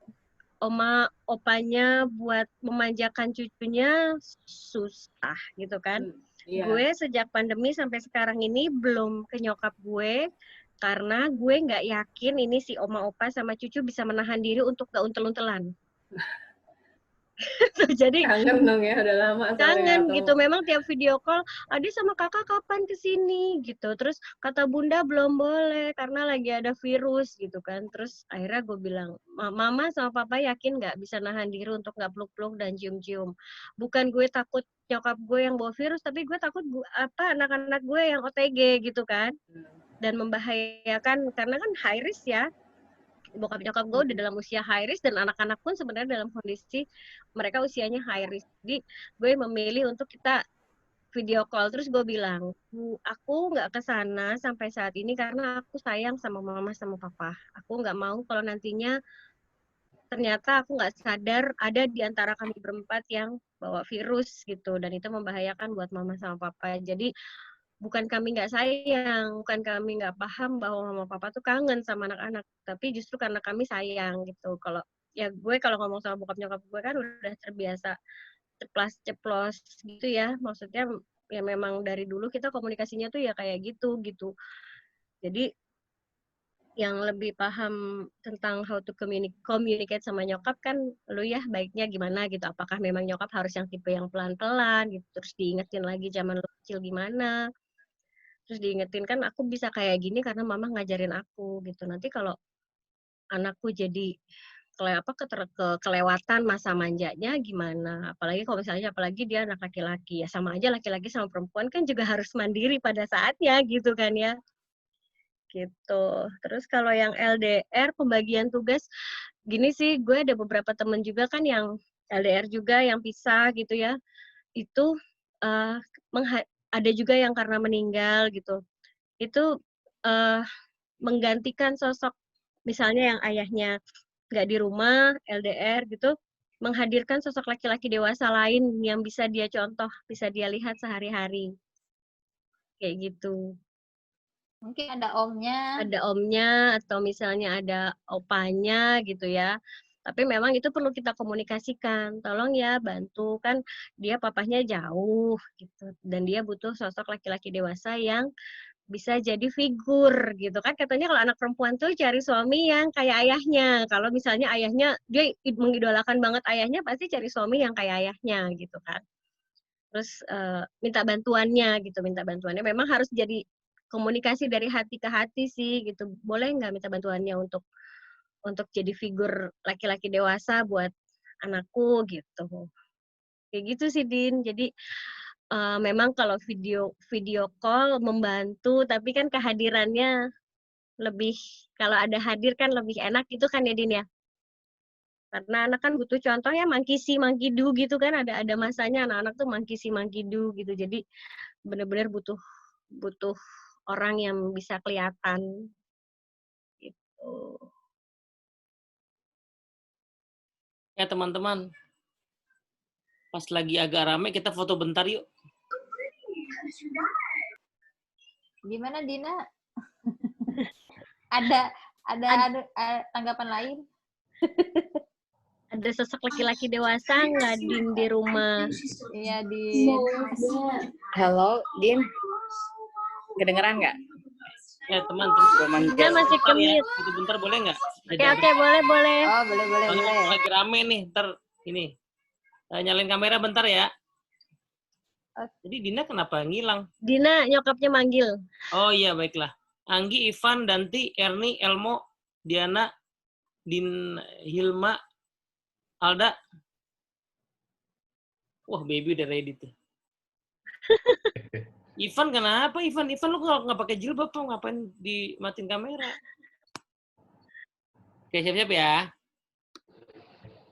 oma opanya buat memanjakan cucunya susah gitu kan. Gue sejak pandemi sampai sekarang ini belum ke nyokap gue karena gue nggak yakin ini si oma opa sama cucu bisa menahan diri untuk gak untel-untelan. Jadi Kangen dong ya, udah lama kangen gitu. Memang tiap video call, Adi sama kakak kapan kesini gitu. Terus kata bunda belum boleh karena lagi ada virus gitu kan. Terus akhirnya gue bilang, mama sama papa yakin nggak bisa nahan diri untuk nggak peluk-peluk dan cium-cium. Bukan gue takut nyokap gue yang bawa virus, tapi gue takut anak-anak gue yang OTG gitu kan. Dan membahayakan karena kan high risk ya. Bokap nyokap gue udah dalam usia high risk dan anak-anak pun sebenarnya dalam kondisi mereka usianya high risk. Jadi gue memilih untuk kita video call. Terus gue bilang, aku nggak kesana sampai saat ini karena aku sayang sama mama sama papa. Aku nggak mau kalau nantinya ternyata aku nggak sadar ada di antara kami berempat yang bawa virus gitu dan itu membahayakan buat mama sama papa. Jadi bukan kami nggak sayang, bukan kami nggak paham bahwa mama papa tuh kangen sama anak-anak, tapi justru karena kami sayang gitu. Kalau ya gue kalau ngomong sama bokap nyokap gue kan udah terbiasa ceplas-ceplos gitu ya, maksudnya ya memang dari dulu kita komunikasinya tuh ya kayak gitu. Jadi yang lebih paham tentang how to communicate sama nyokap kan lu ya baiknya gimana gitu. Apakah memang nyokap harus yang tipe yang pelan-pelan gitu, terus diingetin lagi zaman lu kecil gimana. Terus diingetin kan aku bisa kayak gini karena mama ngajarin aku gitu. Nanti kalau anakku jadi kelewatan masa manjanya gimana? Apalagi kalau misalnya dia anak laki-laki ya sama aja laki-laki sama perempuan kan juga harus mandiri pada saatnya gitu kan ya. Gitu. Terus kalau yang LDR pembagian tugas gini sih gue ada beberapa temen juga kan yang LDR juga yang pisah gitu ya. Itu ada juga yang karena meninggal gitu. Itu menggantikan sosok misalnya yang ayahnya nggak di rumah, LDR gitu, menghadirkan sosok laki-laki dewasa lain yang bisa dia contoh, bisa dia lihat sehari-hari. Kayak gitu. Mungkin ada omnya. Ada omnya atau misalnya ada opanya gitu ya. Tapi memang itu perlu kita komunikasikan. Tolong ya bantu kan dia papahnya jauh gitu dan dia butuh sosok laki-laki dewasa yang bisa jadi figur gitu kan. Katanya kalau anak perempuan tuh cari suami yang kayak ayahnya. Kalau misalnya ayahnya dia mengidolakan banget ayahnya pasti cari suami yang kayak ayahnya gitu kan. Terus minta bantuannya gitu, minta bantuannya memang harus jadi komunikasi dari hati ke hati sih gitu. Boleh nggak minta bantuannya untuk jadi figur laki-laki dewasa buat anakku gitu. Kayak gitu sih Din. Jadi memang kalau video call membantu, tapi kan kehadirannya lebih kalau ada hadir kan lebih enak gitu kan ya Din ya. Karena anak kan butuh contoh ya monkey see, monkey do gitu kan ada masanya anak-anak tuh monkey see, monkey do gitu. Jadi benar-benar butuh orang yang bisa kelihatan gitu. Ya teman-teman, pas lagi agak rame kita foto bentar yuk. Gimana Dina? ada tanggapan lain? Ada sosok laki-laki dewasa nggak Din di rumah? Iya Din. Halo Din, kedengeran nggak? Ya teman-teman. Dia masih kemit. Foto bentar boleh nggak? Oke, boleh. Oh boleh. Lagi rame nih, ntar ini. Nyalain kamera bentar ya. Jadi Dina kenapa ngilang? Dina nyokapnya manggil. Oh iya baiklah. Anggi, Ivan, Danti, Erni, Elmo, Diana, Hilma, Alda. Wah baby udah ready tuh. Ivan kenapa? Ivan lu nggak pakai jilbab tuh ngapain dimatiin kamera? Oke siap-siap ya.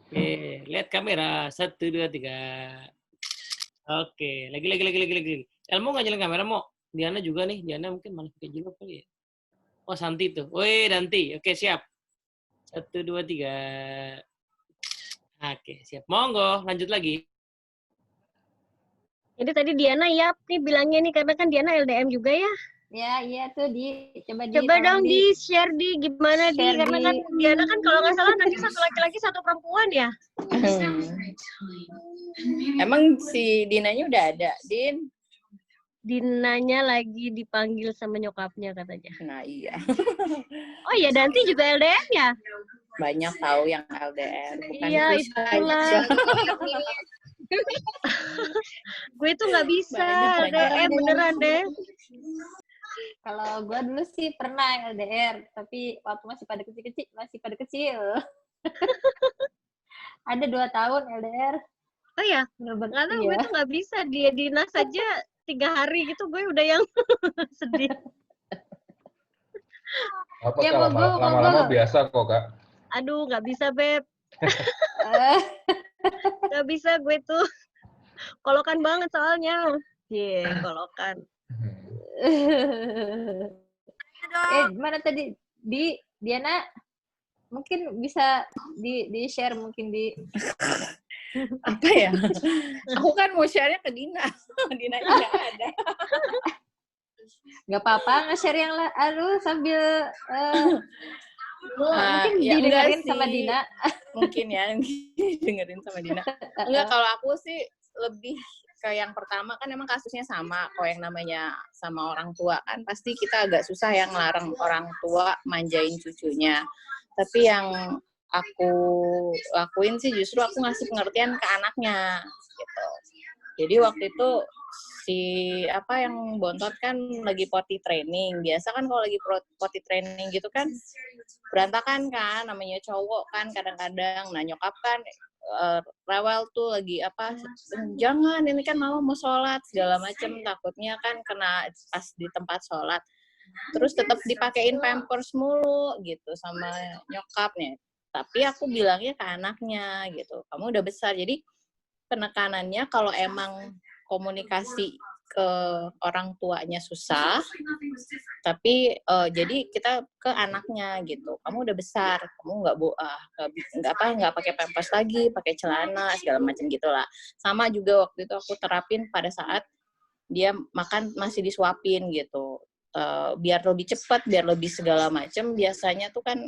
Oke lihat kamera 1, 2, 3. Oke lagi. Elmo nggak nyalain kamera mau? Diana juga nih. Diana mungkin malah pakai jilbab kali ya. Oh Santi tuh. Woi Danti. Oke siap. 1, 2, 3. Oke, siap. Monggo, lanjut lagi. Jadi tadi Diana Yap nih bilangnya nih, karena kan Diana LDM juga ya. Ya, iya tuh coba Coba tolong dong di-share gimana share karena kan Diana kan kalau nggak salah nanti satu laki-laki satu perempuan ya. Emang si Dinanya udah ada, Din? Dinanya lagi dipanggil sama nyokapnya katanya. Nah iya. Oh iya, Danti juga LDM ya? Banyak tahu yang LDR, bukan Iya, Chris itulah. aja. Gue tuh nggak bisa Banyak. LDM beneran deh. Kalau gue dulu sih pernah LDR, tapi waktu masih pada kecil. Ada 2 tahun LDR. Oh ya, nggak tahu, gue tuh nggak bisa. Dia dinas aja 3 hari gitu, gue udah yang sedih. Apa Ya, Kak, lama-lama biasa kok Kak. Aduh, nggak bisa, Beb. Nggak bisa gue tuh. Kolokan banget soalnya. Kolokan. Mana tadi? Diana, mungkin bisa di-share mungkin di... Apa ya? Aku kan mau share-nya ke Dina. Dina nggak ada. Nggak apa-apa nge-share yang sambil mungkin ya didengerin sama Dina. Mungkin ya, dengerin sama Dina. Enggak, kalau aku sih lebih ke yang pertama kan emang kasusnya sama. Kalau yang namanya sama orang tua kan pasti kita agak susah yang ngelarang orang tua manjain cucunya. Tapi yang aku lakuin sih justru aku ngasih pengertian ke anaknya gitu. Jadi waktu itu yang bontot kan lagi potty training. Biasa kan kalau lagi potty training gitu kan berantakan kan, namanya cowok kan kadang-kadang. Nah nyokap kan rewel tuh lagi jangan, ini kan mama mau sholat segala macem, takutnya kan kena pas di tempat sholat. Terus tetap dipakein pampers mulu gitu sama nyokapnya. Tapi aku bilangnya ke anaknya gitu, kamu udah besar. Jadi penekanannya kalau emang komunikasi ke orang tuanya susah, tapi jadi kita ke anaknya gitu, kamu udah besar, kamu nggak pakai pampers lagi, pakai celana segala macam gitulah. Sama juga waktu itu aku terapin pada saat dia makan masih disuapin gitu, biar lebih cepat, biar lebih segala macam. Biasanya tuh kan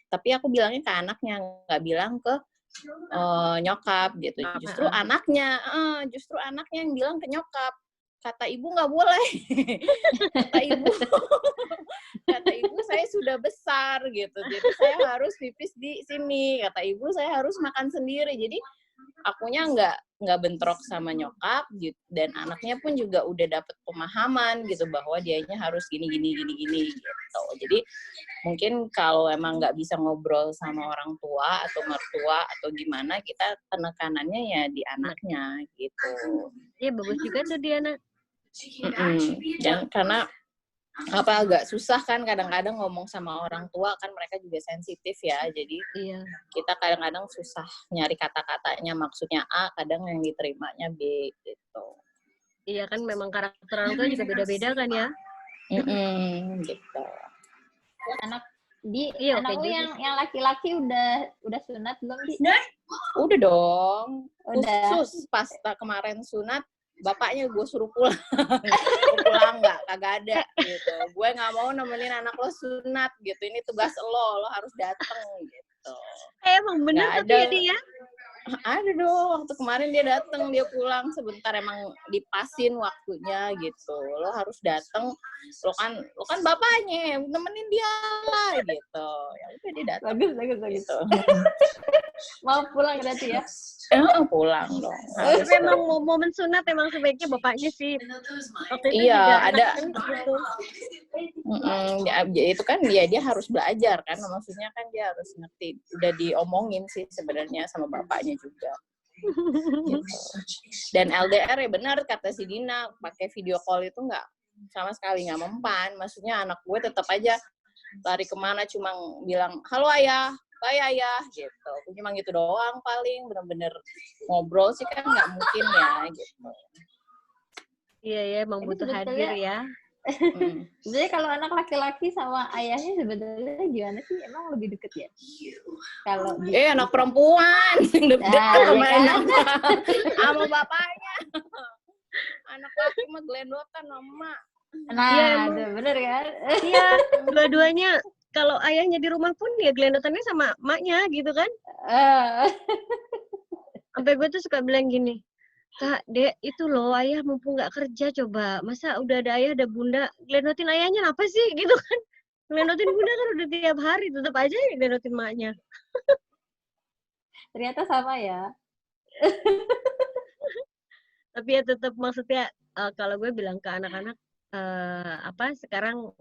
tapi aku bilangnya ke anaknya, nggak bilang ke nyokap gitu. Justru anaknya yang bilang ke nyokap, kata ibu nggak boleh. kata ibu saya sudah besar gitu, jadi saya harus pipis di sini. Kata ibu saya harus makan sendiri. Jadi akunya nggak bentrok sama nyokap gitu, dan anaknya pun juga udah dapet pemahaman gitu bahwa dianya harus gini gitu. Jadi mungkin kalau emang nggak bisa ngobrol sama orang tua atau mertua atau gimana, kita penekanannya ya di anaknya gitu. Iya, bagus juga tuh Diana. Dan karena agak susah kan kadang-kadang ngomong sama orang tua, kan mereka juga sensitif ya, jadi kita kadang-kadang susah nyari kata-katanya, maksudnya A, kadang yang diterimanya B gitu. Iya kan, memang karakter orang tua juga beda-beda kan ya. Gitu. Anak lu yang laki-laki udah sunat belum Di? Udah dong. Udah. Khusus pas kemarin sunat, bapaknya gue suruh pulang. Pulang kagak ada gitu. Gue nggak mau nemenin anak lo sunat gitu. Ini tugas lo harus datang gitu. Emang bener tapi dia ya? Ada dong, waktu kemarin dia datang, dia pulang sebentar, emang dipasin waktunya gitu. Lo harus datang, lo kan bapaknya, nemenin dia lah gitu. Ya udah dia datang. Bagus. Gitu. Mau pulang berarti ya? Pulang dong. Tapi emang momen sunat emang sebaiknya bapaknya sih. Iya, ada. Gitu. Itu kan dia harus belajar kan, maksudnya kan dia harus ngerti. Udah diomongin sih sebenarnya sama bapaknya juga. Gitu. Dan LDR ya benar kata si Dina, pakai video call itu sama sekali nggak mempan. Maksudnya anak gue tetap aja lari kemana cuma bilang halo ayah, bye ayah gitu. Cuma gitu doang paling, bener-bener ngobrol sih kan nggak mungkin ya gitu. Iya ya, emang butuh hadir ya. Sebenarnya kalau anak laki-laki sama ayahnya sebenarnya gimana sih? Emang lebih deket ya? Kalau di anak perempuan yang deket Nah, sama iya kan? anak sama bapaknya. Anak laki mah gelendotan sama emak. Nah, Iya, emang. tuh, bener kan? Iya, dua-duanya kalau ayahnya di rumah pun ya gelendotannya sama emaknya gitu kan. Eh, Sampai gue tuh suka bilang gini, Kak, Dek, itu loh ayah mumpung nggak kerja coba. Masa udah ada ayah, ada bunda, gelendotin ayahnya apa sih gitu kan. Gelendotin bunda kan udah tiap hari, tetap aja ya gelendotin emaknya. ternyata sama ya. Tapi ya tetap maksudnya kalau gue bilang ke anak-anak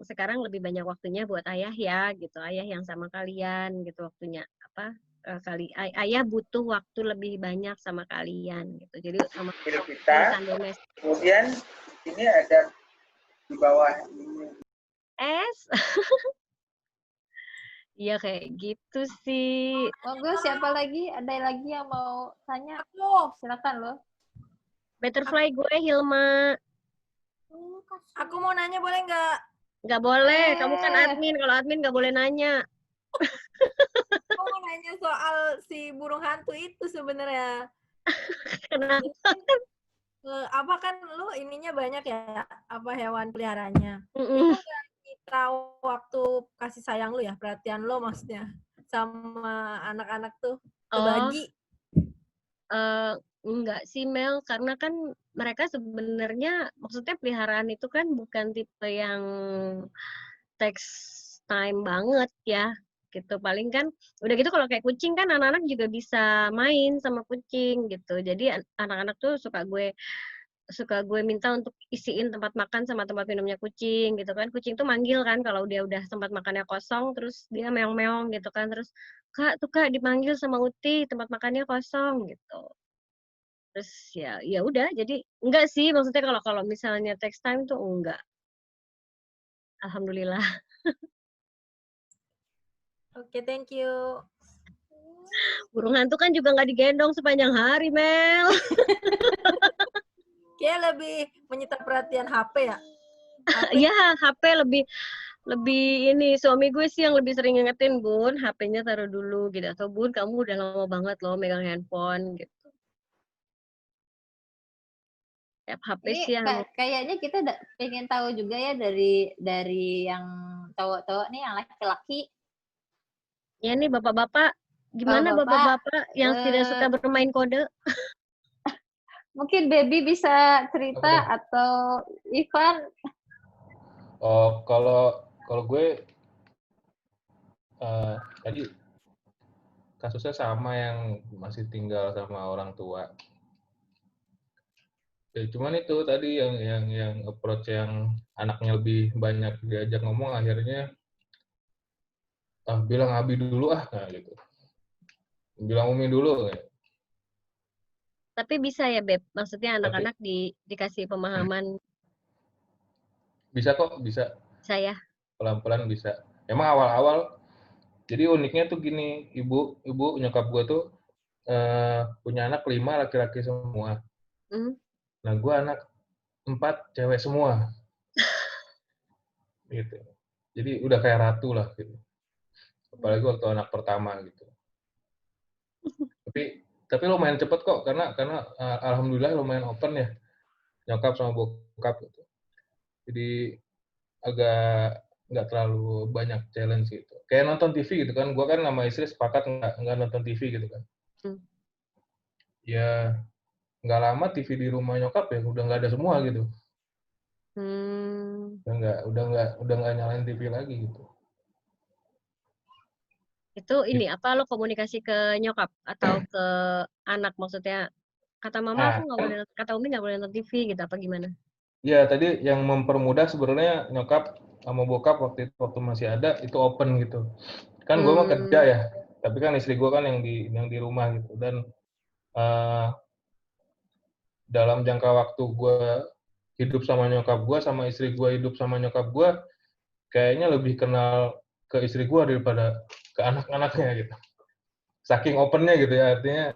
sekarang lebih banyak waktunya buat ayah ya gitu, ayah yang sama kalian gitu waktunya ayah butuh waktu lebih banyak sama kalian gitu, jadi sama urusan domestik. Kemudian ini ada di bawah ini. Iya kayak gitu sih. Monggo, siapa lagi? Ada lagi yang mau tanya? Aku. Silakan loh. Butterfly gue Hilma. Aku mau nanya boleh nggak? Nggak boleh, kamu kan admin. Kalau admin nggak boleh nanya. Aku mau nanya soal si burung hantu itu sebenarnya. Kenapa? Apa kan lu ininya banyak ya, apa hewan peliharanya. Mm-mm. Itu nggak kita waktu kasih sayang lu ya, perhatian lo maksudnya sama anak-anak tuh kebagi. Enggak sih Mel, karena kan mereka sebenarnya maksudnya peliharaan itu kan bukan tipe yang takes time banget ya gitu. Paling kan udah gitu kalau kayak kucing kan anak-anak juga bisa main sama kucing gitu. Jadi anak-anak tuh suka gue minta untuk isiin tempat makan sama tempat minumnya kucing gitu kan. Kucing tuh manggil kan kalau dia udah tempat makannya kosong, terus dia meong-meong gitu kan, terus Kak dipanggil sama Uti tempat makannya kosong gitu. Terus ya udah, jadi enggak sih maksudnya kalau misalnya text time tuh enggak. Alhamdulillah. Oke, thank you. Burung hantu kan juga nggak digendong sepanjang hari, Mel. Kayak lebih menyita perhatian HP ya. Iya, HP lebih ini, suami gue sih yang lebih sering ngingetin, Bun, HP-nya taruh dulu gitu, atau Bun kamu udah lama banget loh megang handphone gitu. HP Ini sih yang kayaknya kita pengen tahu juga ya dari yang cowok-cowok nih, yang laki-laki. ya nih bapak-bapak, gimana bapak-bapak yang tidak suka bermain kode? Mungkin Baby bisa cerita atau Ivan. Oh, kalau gue tadi kasusnya sama yang masih tinggal sama orang tua. Ya, cuman itu tadi yang approach yang anaknya lebih banyak diajak ngomong, akhirnya bilang Abi dulu nah gitu. Bilang Umi dulu. Tapi bisa ya, Beb? Maksudnya anak-anak dikasih pemahaman. Bisa kok, bisa. Saya. Pelan-pelan bisa. Emang awal-awal, jadi uniknya tuh gini, ibu nyokap gue tuh punya anak 5 laki-laki semua. Nah, gue anak 4 cewek semua. Gitu. Jadi udah kayak ratu lah gitu. Apalagi waktu anak pertama gitu. Tapi lumayan cepet kok, karena alhamdulillah lumayan open ya, nyokap sama bokap gitu. Jadi agak nggak terlalu banyak challenge gitu. Kayak nonton TV gitu kan, gue kan sama istri sepakat nggak nonton TV gitu kan. Ya nggak lama TV di rumah nyokap ya udah nggak ada semua gitu. Udah nggak nyalain TV lagi gitu. Itu ini apa lo komunikasi ke nyokap atau ke anak, maksudnya kata mama aku nggak boleh, kata Umi nggak boleh nonton TV gitu apa gimana? Ya tadi yang mempermudah sebenarnya nyokap sama bokap waktu masih ada itu open gitu. Kan gue mah kerja ya, tapi kan istri gue kan yang di rumah gitu, dan dalam jangka waktu gue hidup sama nyokap gue sama istri gue hidup sama nyokap gue, kayaknya lebih kenal ke istri gue daripada ke anak-anaknya gitu. Saking opennya gitu ya, artinya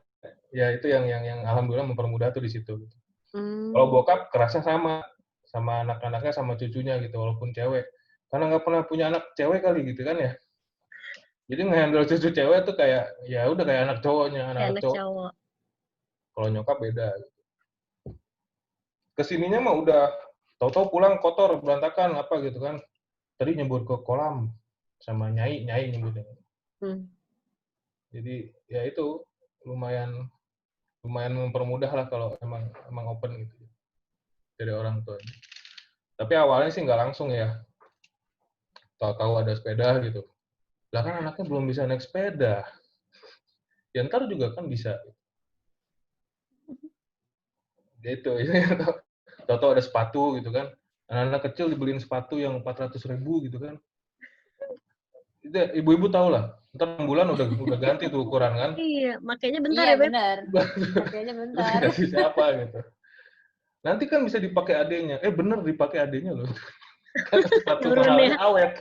ya itu yang alhamdulillah mempermudah tuh di situ. Kalau bokap kerasnya sama sama anak-anaknya sama cucunya gitu, walaupun cewek. Karena nggak pernah punya anak cewek kali gitu kan ya. Jadi nge-handle cucu cewek tuh kayak ya udah kayak anak cowoknya, Kayak anak-anak anak cowok. cowok. Kalau nyokap beda. Kesininya mah udah tahu-tahu pulang kotor berantakan apa gitu kan. Tadi nyebur ke kolam sama nyai nyebutnya. Jadi ya itu lumayan mempermudah lah kalau emang open gitu dari orang tua. Tapi awalnya sih nggak langsung ya. Tahu-tahu ada sepeda gitu. Lah kan anaknya belum bisa naik sepeda. Ya ntar juga kan bisa. Gitu. Tahu-tahu ada sepatu gitu kan. Anak-anak kecil dibeliin sepatu yang 400.000 gitu kan. Itu ibu-ibu tahu lah. Ntar 6 bulan udah ganti tuh ukuran kan. Iya, makanya bentar Iya ya, Beb. benar. Makanya bentar. Kasih siapa gitu. Nanti kan bisa dipakai adenya. Bener dipakai adenya loh. Kan sepatu Turun mahalnya ya. awet.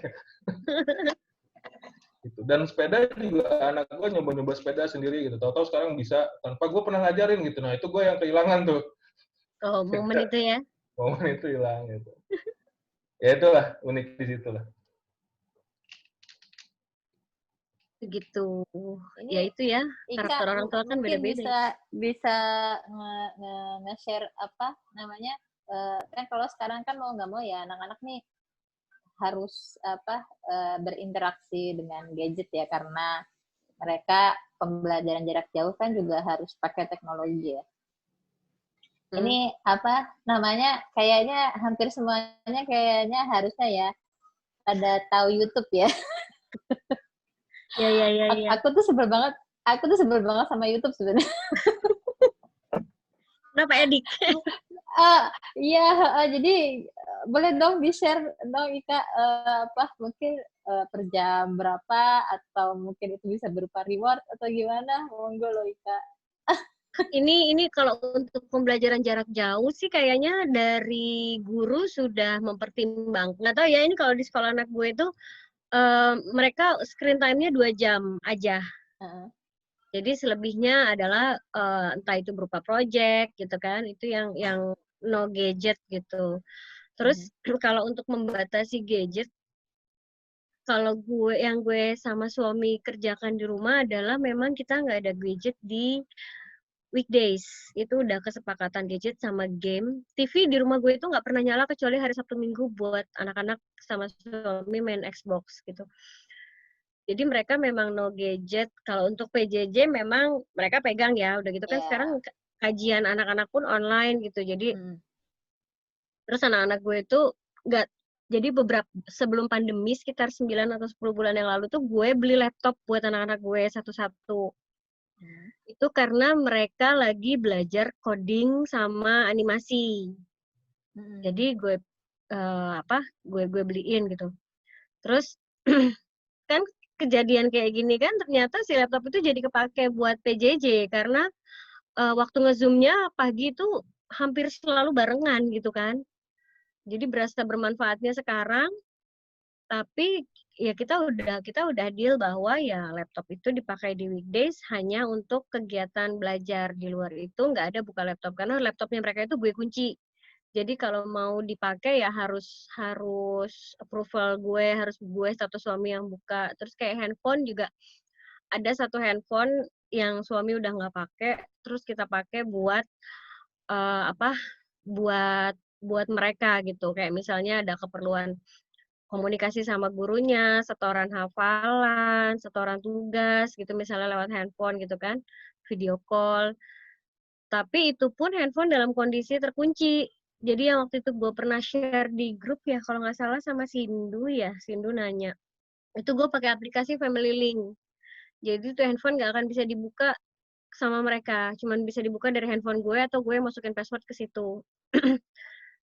Gitu. Dan sepeda juga anak gue nyoba-nyoba sepeda sendiri gitu. Tahu-tahu sekarang bisa tanpa gue pernah ngajarin gitu. Nah itu gue yang kehilangan tuh. Oh, momen itu ya. Momen itu hilang gitu. Ya itulah unik di situ lah. Gitu. Ini Ya itu ya, Ika karakter orang tua kan mungkin beda-beda. bisa nge-share apa namanya, kan kalau sekarang kan mau nggak mau ya anak-anak nih harus berinteraksi dengan gadget ya, karena mereka pembelajaran jarak jauh kan juga harus pakai teknologi ya. Ini apa namanya, kayaknya hampir semuanya kayaknya harusnya ya ada tahu YouTube ya. Ya. Aku tuh sebel banget sama YouTube sebenarnya. Kenapa, Edik? Iya, jadi boleh dong di-share dong Ika, mungkin per jam berapa atau mungkin itu bisa berupa reward atau gimana? Monggo loh Ika. Ini kalau untuk pembelajaran jarak jauh sih kayaknya dari guru sudah mempertimbangkan. Nggak tahu ya, ini kalau di sekolah anak gue itu mereka screen time-nya 2 jam aja. Jadi selebihnya adalah entah itu berupa project gitu kan, itu yang no gadget gitu. Terus kalau untuk membatasi gadget, kalau gue sama suami kerjakan di rumah adalah memang kita nggak ada gadget di weekdays. Itu udah kesepakatan gadget sama game. TV di rumah gue itu nggak pernah nyala kecuali hari Sabtu Minggu buat anak-anak sama suami main Xbox gitu. Jadi mereka memang no gadget. Kalau untuk PJJ memang mereka pegang ya. Udah gitu kan sekarang kajian anak-anak pun online gitu. Jadi terus anak-anak gue itu nggak, jadi beberapa sebelum pandemi sekitar 9 atau 10 bulan yang lalu tuh gue beli laptop buat anak-anak gue satu-satu. Itu karena mereka lagi belajar coding sama animasi. Jadi gue gue beliin gitu. Terus kan kejadian kayak gini kan ternyata si laptop itu jadi kepake buat PJJ karena waktu nge-zoom-nya pagi itu hampir selalu barengan gitu kan. Jadi berasa bermanfaatnya sekarang, tapi ya kita udah deal bahwa ya laptop itu dipakai di weekdays hanya untuk kegiatan belajar. Di luar itu nggak ada buka laptop karena laptopnya mereka itu gue kunci. Jadi kalau mau dipakai ya harus approval gue satu suami yang buka. Terus kayak handphone juga ada satu handphone yang suami udah nggak pakai, terus kita pakai buat buat mereka gitu. Kayak misalnya ada keperluan komunikasi sama gurunya, setoran hafalan, setoran tugas gitu misalnya lewat handphone gitu kan, video call. Tapi itu pun handphone dalam kondisi terkunci. Jadi yang waktu itu gue pernah share di grup ya, kalau nggak salah sama Sindu nanya. Itu gue pakai aplikasi Family Link. Jadi tuh handphone nggak akan bisa dibuka sama mereka. Cuman bisa dibuka dari handphone gue atau gue masukin password ke situ.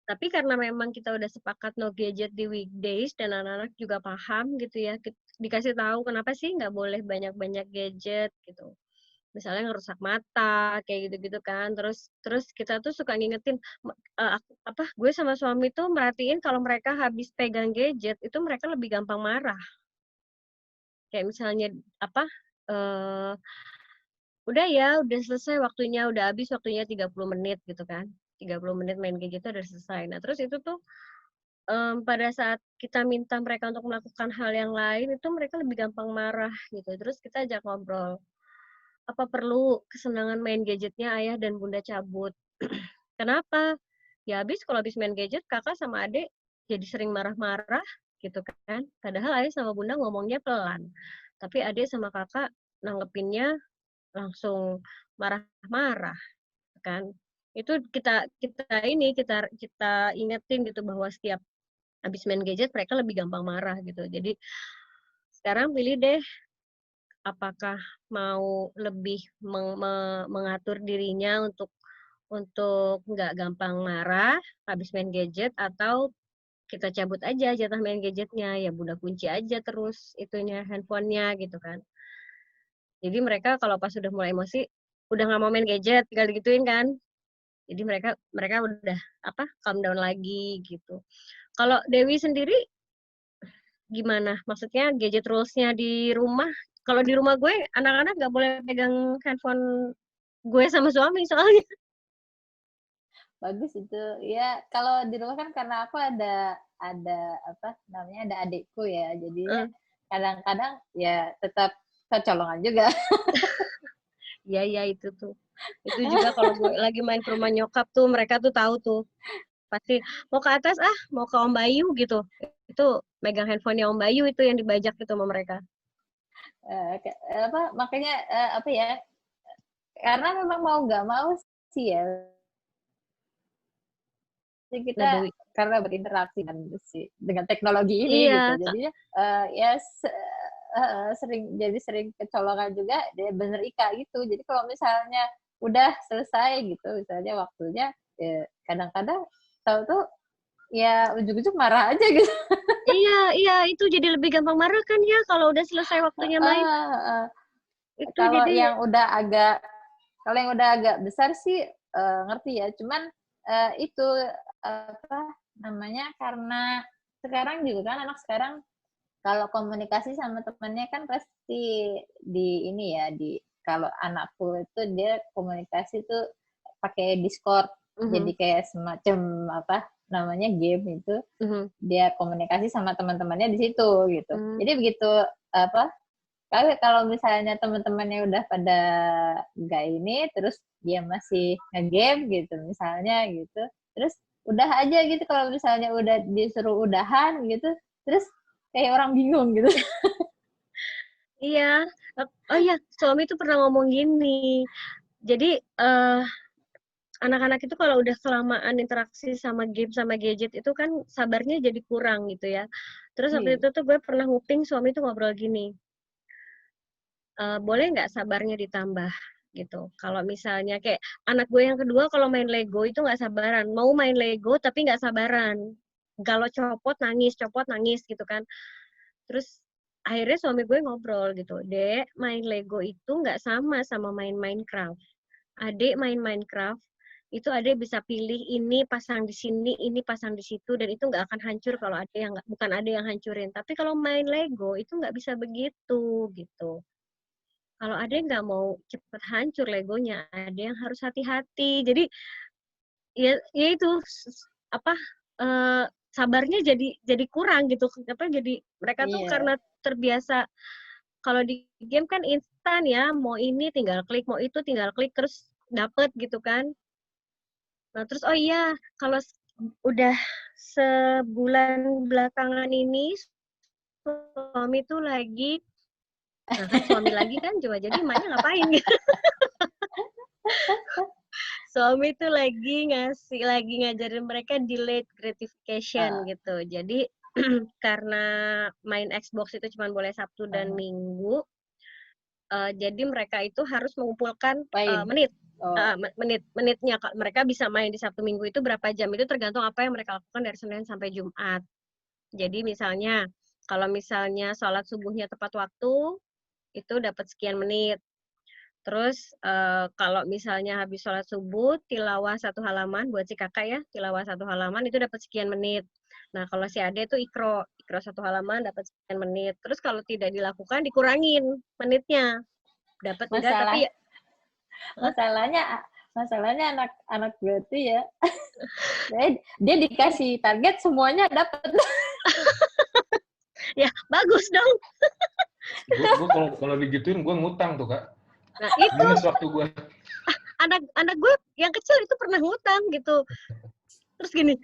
Tapi karena memang kita udah sepakat no gadget di weekdays dan anak-anak juga paham gitu ya, dikasih tahu kenapa sih nggak boleh banyak-banyak gadget gitu. Misalnya ngerusak mata kayak gitu-gitu kan. Terus kita tuh suka ngingetin gue sama suami tuh merhatiin kalau mereka habis pegang gadget itu mereka lebih gampang marah. Kayak misalnya udah selesai waktunya, udah habis waktunya 30 menit gitu kan. 30 menit main gadget itu udah selesai. Nah, terus itu tuh pada saat kita minta mereka untuk melakukan hal yang lain, itu mereka lebih gampang marah gitu. Terus kita ajak ngobrol, apa perlu kesenangan main gadgetnya ayah dan bunda cabut? Kenapa? Ya kalau habis main gadget, kakak sama adik jadi sering marah-marah gitu kan. Padahal ayah sama bunda ngomongnya pelan. Tapi adik sama kakak nanggepinnya langsung marah-marah kan. Itu kita ingetin gitu bahwa setiap habis main gadget mereka lebih gampang marah gitu. Jadi sekarang pilih deh apakah mau lebih mengatur dirinya untuk nggak gampang marah habis main gadget, atau kita cabut aja jatah main gadgetnya, ya bunda kunci aja terus itunya handphonenya gitu kan. Jadi mereka kalau pas sudah mulai emosi udah nggak mau main gadget, tinggal digituin kan. Jadi mereka udah calm down lagi gitu. Kalau Dewi sendiri gimana? Maksudnya gadget rules-nya di rumah? Kalau di rumah gue anak-anak nggak boleh pegang handphone gue sama suami soalnya. Bagus itu. Ya, kalau di rumah kan karena aku ada apa namanya, ada adikku ya. Jadinya kadang-kadang ya tetap kecolongan juga. Iya itu tuh. Itu juga kalau gue lagi main ke rumah nyokap tuh, mereka tuh tahu tuh. Pasti mau ke atas mau ke Om Bayu gitu. Itu megang handphonenya Om Bayu itu yang dibajak itu sama mereka. Makanya apa ya? Karena memang mau nggak mau sih ya. Jadi kita karena berinteraksi dengan teknologi ini gitu. Jadinya sering kecolongan juga. Dia bener Ika gitu. Jadi kalau misalnya udah selesai gitu, misalnya waktunya, ya kadang-kadang tahu tuh ya ujung-ujung marah aja gitu. Iya itu jadi lebih gampang marah kan ya kalau udah selesai waktunya main. Kalau yang udah agak besar sih ngerti ya. Cuman itu apa namanya, karena sekarang juga kan anak sekarang kalau komunikasi sama temannya kan pasti kalau anakku itu dia komunikasi tuh pakai Discord. Jadi kayak semacam game itu. Dia komunikasi sama teman-temannya di situ gitu. Jadi begitu kalau misalnya teman-temannya udah pada nggak ini, terus dia masih nge-game gitu misalnya gitu, terus udah aja gitu. Kalau misalnya udah disuruh udahan gitu, terus kayak orang bingung gitu. Iya. Oh iya, suami tuh pernah ngomong gini. Jadi anak-anak itu kalau udah kelamaan interaksi sama game sama gadget itu kan sabarnya jadi kurang gitu ya. Terus waktu itu tuh gue pernah nguping suami tuh ngobrol gini. Boleh nggak sabarnya ditambah gitu. Kalau misalnya kayak anak gue yang kedua kalau main Lego itu nggak sabaran. Mau main Lego tapi nggak sabaran. Kalau copot nangis gitu kan. Terus akhirnya suami gue ngobrol gitu. Dek, main Lego itu nggak sama main Minecraft. Adek main Minecraft, itu adek bisa pilih ini pasang di sini, ini pasang di situ, dan itu nggak akan hancur kalau bukan adek yang hancurin. Tapi kalau main Lego itu nggak bisa begitu gitu. Kalau ada yang nggak mau cepet hancur Legonya, ada yang harus hati-hati. Jadi ya itu sabarnya jadi kurang gitu. Jadi mereka tuh karena terbiasa kalau di game kan instan ya, mau ini tinggal klik, mau itu tinggal klik terus dapet gitu kan. Nah terus kalau udah sebulan belakangan ini suami tuh lagi nah kan suami lagi kan coba jadi emaknya ngapain gitu. Suami tuh lagi ngajarin mereka delayed gratification gitu. Jadi karena main Xbox itu cuma boleh Sabtu dan Minggu, jadi mereka itu harus mengumpulkan menitnya. Mereka bisa main di Sabtu Minggu itu berapa jam, itu tergantung apa yang mereka lakukan dari Senin sampai Jumat. Jadi misalnya kalau misalnya sholat subuhnya tepat waktu itu dapat sekian menit. Terus kalau misalnya habis sholat subuh, tilawah 1 halaman, buat si kakak ya, tilawah 1 halaman itu dapat sekian menit. Nah kalau si ade itu ikro 1 halaman dapat sekian menit. Terus kalau tidak dilakukan, dikurangin menitnya. Dapat enggak, tapi masalahnya masalahnya anak gue tuh ya, dia dikasih target semuanya dapat. Ya, bagus dong. Gue kalau digituin gue ngutang tuh Kak. Nah, itu Minus waktu gue. anak gue yang kecil itu pernah ngutang gitu. Terus gini,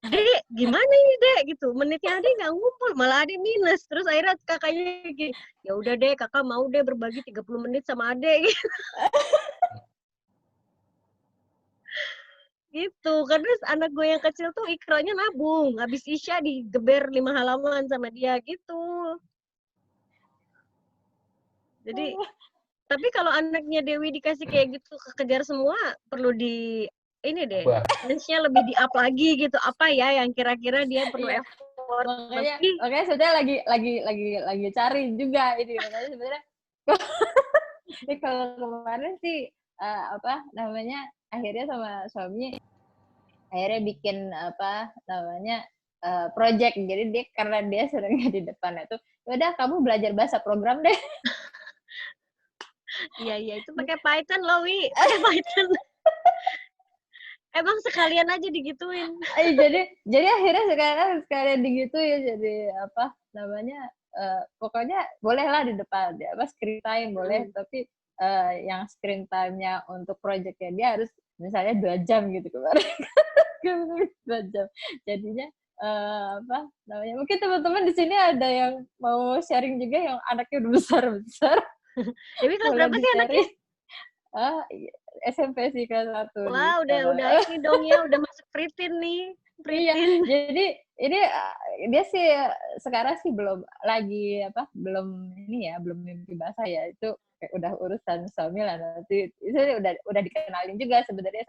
Dek, gimana ini Dek gitu, menitnya Ade nggak ngumpul, malah Ade minus. Terus akhirnya kakaknya gini, ya udah deh kakak mau deh berbagi 30 menit sama Ade gitu. Gitu, karena anak gue yang kecil tuh ikranya nabung, habis Isya digeber 5 halaman sama dia gitu. Jadi, tapi kalau anaknya Dewi dikasih kayak gitu kekejar semua, perlu ini deh, challenge-nya lebih di-up lagi gitu. Apa ya yang kira-kira dia perlu effort lebih. Makanya sebenarnya lagi cari juga ini. Makanya sebenarnya kalau kemarin sih akhirnya sama suami akhirnya bikin project. Jadi dia karena dia seringnya di depan itu, udah kamu belajar bahasa program deh. Iya itu pakai Python loh, Wi. Pakai Python. Emang sekalian aja digituin. Jadi akhirnya sekalian digituin. Jadi pokoknya bolehlah di depan dia screen time boleh, tapi yang screen time-nya untuk project-nya dia harus misalnya 2 jam gitu kemarin. 2 jam. Jadinya mungkin teman-teman di sini ada yang mau sharing juga yang anaknya udah besar-besar. Jadi kelas berapa sih anaknya? SMP sih kelas 1. Wah, udah ini dong ya, udah masuk preteen nih. Iya, jadi ini dia sih sekarang sih belum mimpi bahasa ya. Itu udah urusan suami lah, nanti itu udah dikenalin juga sebenarnya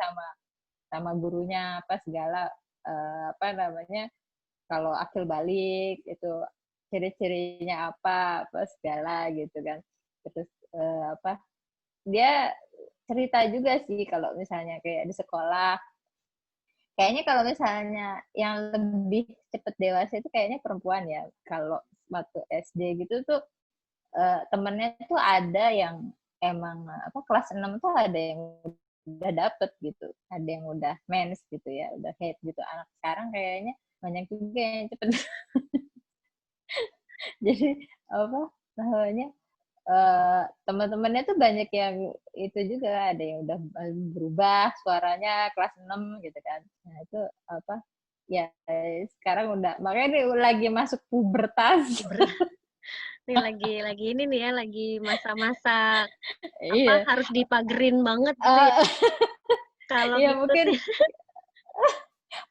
sama gurunya segala kalau akil balik itu ciri-cirinya apa segala gitu kan. Terus dia cerita juga sih kalau misalnya kayak di sekolah, kayaknya kalau misalnya yang lebih cepat dewasa itu kayaknya perempuan ya. Kalau waktu SD gitu tuh temennya tuh ada yang emang kelas 6 tuh ada yang udah dapet gitu, ada yang udah mens gitu ya, udah head gitu. Anak sekarang kayaknya banyak juga yang cepet. Jadi teman-temannya tuh banyak yang itu juga, ada yang udah berubah suaranya kelas 6 gitu kan. Nah itu ya sekarang udah, makanya ini lagi masuk pubertas. Ini lagi ini nih ya, lagi masa-masa harus dipagerin banget gitu ya. Kalau iya, mungkin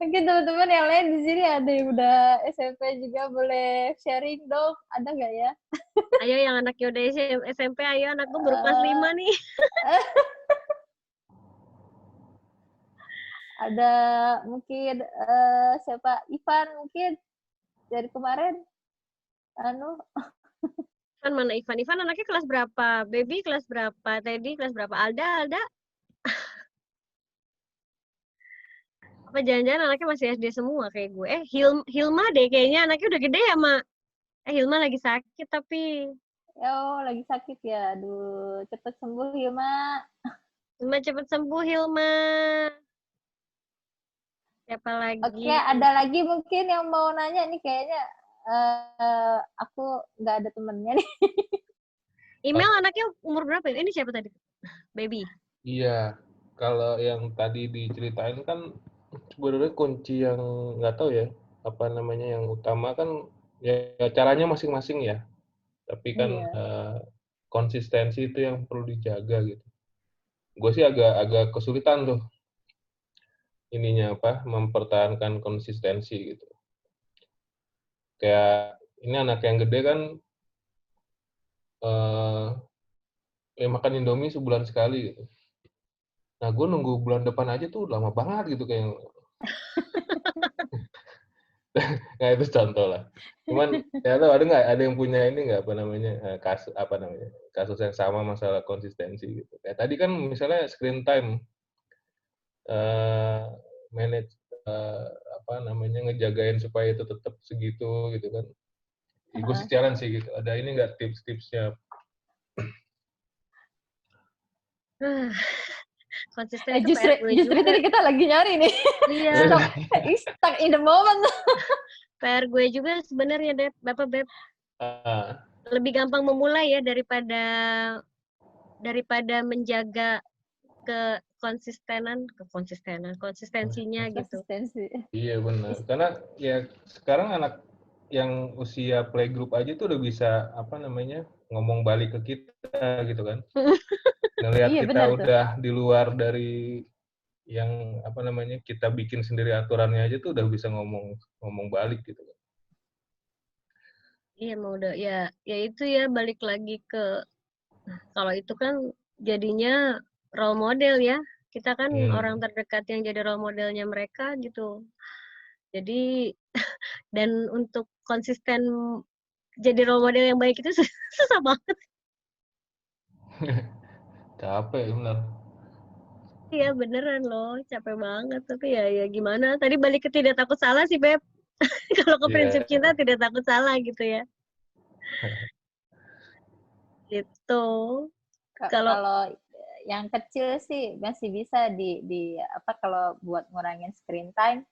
teman-teman yang lain di sini ada yang udah SMP juga, boleh sharing dong, ada nggak ya? Ayo yang anaknya udah SMP, ayo anakku baru kelas 5 nih. Ada mungkin siapa? Ivan mungkin dari kemarin. Ivan mana Ivan? Ivan anaknya kelas berapa? Baby kelas berapa? Teddy kelas berapa? Alda? Apa jangan-jangan anaknya masih SD semua kayak gue? Hilma deh kayaknya anaknya udah gede ya, Mak. Hilma lagi sakit tapi. Lagi sakit ya. Aduh, cepet sembuh Hilma. Hilma cepet sembuh Hilma. Siapa lagi? Oke, ada lagi mungkin yang mau nanya nih, kayaknya aku nggak ada temennya nih. Email anaknya umur berapa? Ini siapa tadi? Baby. Iya, kalau yang tadi diceritain kan sebenarnya kunci yang nggak tahu ya yang utama kan ya caranya masing-masing ya, tapi kan konsistensi itu yang perlu dijaga gitu. Gue sih agak kesulitan tuh mempertahankan konsistensi gitu. Kayak ini anak yang gede kan makan Indomie sebulan sekali gitu. Nah, gue nunggu bulan depan aja tuh lama banget gitu kayak. Nah, itu contoh lah. Cuman ya lo ada yang punya ini nggak kasus yang sama masalah konsistensi gitu. Kayak tadi kan misalnya screen time manage ngejagain supaya itu tetap segitu gitu kan. Gue sih challenge sih gitu. Ada ini nggak tips-tipsnya? Konsisten itu Justru PR gue justru juga. tadi kita lagi nyari nih. Iya, Stuck in the moment. PR gue juga sebenarnya Beb, Bapak Beb. Ah, Lebih gampang memulai ya daripada menjaga konsistensinya gitu. Konsistensi. iya benar. Karena ya sekarang anak yang usia playgroup aja tuh udah bisa apa namanya ngomong balik ke kita gitu kan. Ngelihat Iya, kita benar tuh. udah di luar dari yang apa namanya kita bikin sendiri aturannya aja tuh udah bisa ngomong balik gitu kan. Iya mau udah ya itu ya balik lagi ke kalau itu kan jadinya role model ya. Kita kan orang terdekat yang jadi role modelnya mereka gitu. Jadi dan untuk konsisten jadi role model yang baik itu susah banget. Capek benar. Iya beneran loh, capek banget. Tapi ya gimana? Tadi balik ke tidak takut salah sih Beb. Kalau ke prinsip Iya. cinta tidak takut salah gitu ya. Gitu. Kalau Kalau yang kecil sih masih bisa di apa kalau buat ngurangin screen time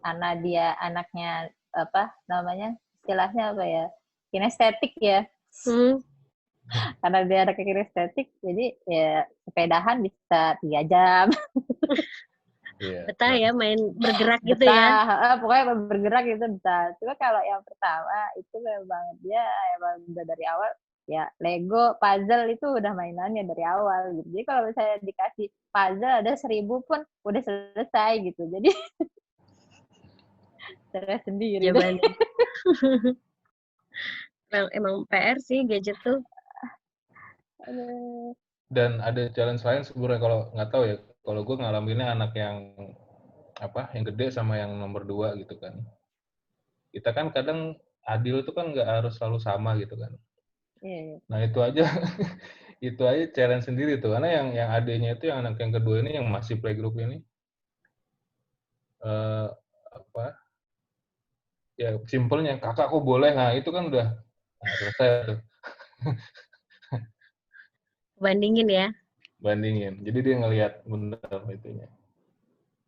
karena dia anaknya apa namanya istilahnya apa ya kinestetik ya karena dia ada kinestetik jadi ya sepedahan bisa 3 jam betah ya main bergerak gitu ya. Pokoknya bergerak gitu bisa. Cuma kalau yang pertama itu memang dia emang udah dari awal ya Lego, puzzle itu udah mainannya dari awal gitu. Jadi kalau misalnya dikasih puzzle ada 1000 pun udah selesai gitu. Jadi stres sendiri. Jawabannya. Emang PR sih gadget tuh. Dan ada challenge lain sebenarnya kalau nggak tahu ya. Kalau gue ngalaminnya anak yang apa yang gede sama yang nomor 2 gitu kan. Kita kan kadang adil itu kan nggak harus selalu sama gitu kan. Nah itu aja challenge sendiri tuh karena yang adanya itu yang anak yang kedua ini yang masih playgroup ini apa ya simpelnya kakak kok boleh nah itu kan udah selesai tuh. Bandingin ya. Bandingin jadi dia ngelihat bener itunya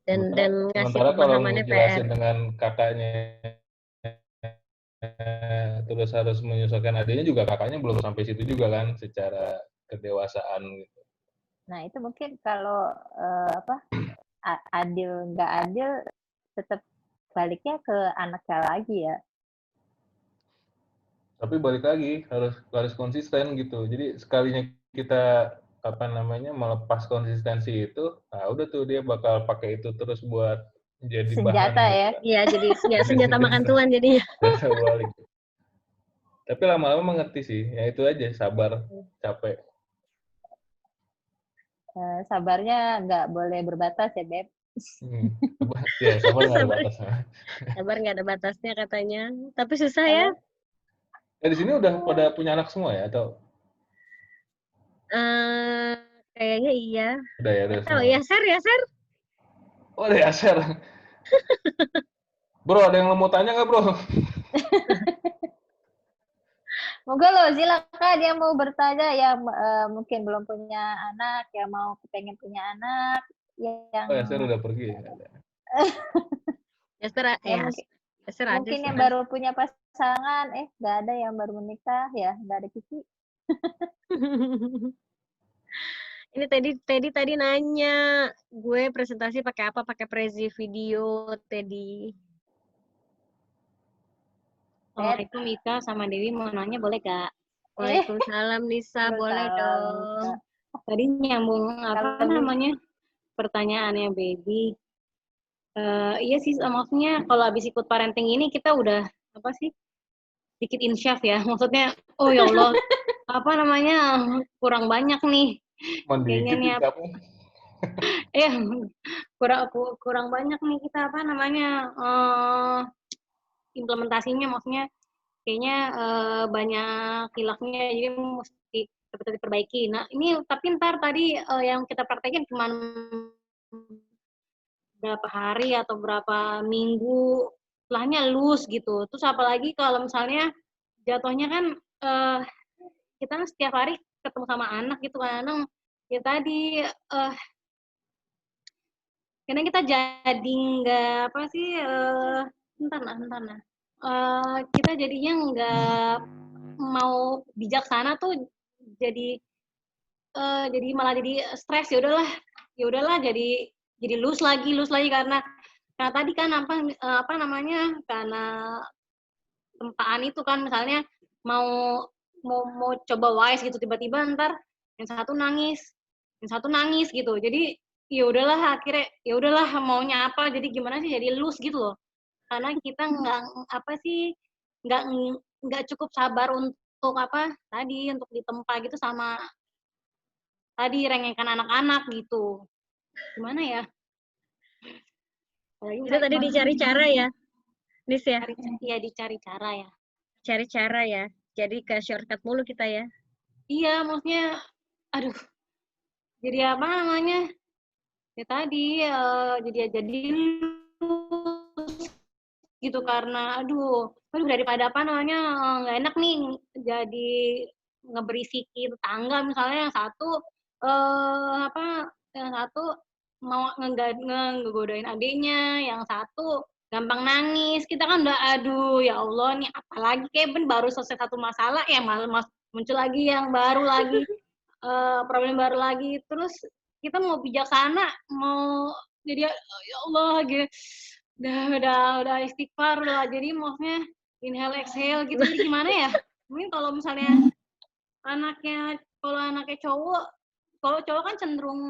dan ngasih sementara kalau pemahamannya ngejelasin PR. dengan kakaknya terus harus menyesuaikan adanya juga kakaknya belum sampai situ juga kan secara kedewasaan gitu. Nah itu mungkin kalau apa adil nggak adil tetap baliknya ke anaknya lagi ya. Tapi balik lagi harus konsisten gitu. Jadi sekalinya kita apa namanya melepas konsistensi itu, nah udah tuh dia bakal pakai itu terus buat jadi senjata bahan. Ya. Iya jadi ya senjata makan tuan jadinya. Balik. Tapi lama-lama mengerti sih. Ya itu aja sabar, capek. Sabarnya nggak boleh berbatas ya Beb. Ya sabar nggak ada batas. Sabar nggak ada batasnya katanya. Tapi susah ya. Di sini udah pada punya anak semua ya atau? Kayaknya iya. Udah ya, udah tahu semua. ya, Ser. Oh, ada ya, Ser. Bro, ada yang mau tanya nggak, Bro? Moga lo, silakan yang mau bertanya, yang mungkin belum punya anak, yang mau pengen punya anak, yang Oh ya, Ser udah pergi. Ya, Ser mungkin yang baru punya pasangan, nggak ada yang baru menikah, ya nggak ada Kiki. Ini tadi nanya, gue presentasi pakai apa? Pakai Prezi video, Teddy. Assalamualaikum Ika sama Dewi mau nanya boleh gak? Waalaikumsalam Nisa, boleh dong. Tadi nyambung apa namanya pertanyaannya Baby. Iya sih maksudnya kalau habis ikut parenting ini kita udah apa sih sedikit insyaf ya. Maksudnya oh ya Allah apa namanya kurang banyak nih. Kayaknya nih kurang banyak nih kita apa namanya implementasinya maksudnya kayaknya banyak hilafnya jadi mesti seperti diperbaiki. Nah ini tapi ntar tadi yang kita praktekin cuma berapa hari atau berapa minggu setelahnya lulus gitu. Terus apalagi kalau misalnya jatuhnya kan kita kan setiap hari ketemu sama anak gitu kadang ya tadi Karena kita jadi nggak apa sih, bentar nah. Kita jadinya nggak mau bijaksana tuh jadi malah jadi stres. Ya udahlah jadi lose lagi karena tadi kan apa namanya, karena tempaan itu kan, misalnya mau coba wise gitu, tiba-tiba ntar yang satu nangis gitu. Jadi ya udahlah, akhirnya ya udahlah maunya apa, jadi gimana sih, jadi lose gitu loh. Karena kita nggak cukup sabar untuk apa tadi, untuk ditempa gitu sama tadi rengengkan anak-anak gitu. Gimana ya? Itu tadi dicari cara ya, Nis ya? Iya, dicari cara ya. Cari cara ya. Jadi ke shortcut mulu kita ya. Iya, maksudnya, aduh, jadi apa namanya? Ya tadi, jadi gitu karena, aduh daripada apa namanya, nggak enak nih, jadi ngeberisiki tetangga misalnya, yang satu mau ngegodain adiknya, yang satu gampang nangis. Kita kan udah, aduh ya Allah nih apalagi, kayak baru selesai satu masalah ya malah muncul lagi yang baru lagi, problem baru lagi. Terus kita mau bijaksana, mau jadi ya Allah gitu, udah istighfar lah. Jadi maksudnya inhale exhale gitu. Jadi gimana ya? Mungkin kalau misalnya anaknya cowok, kalau cowok kan cenderung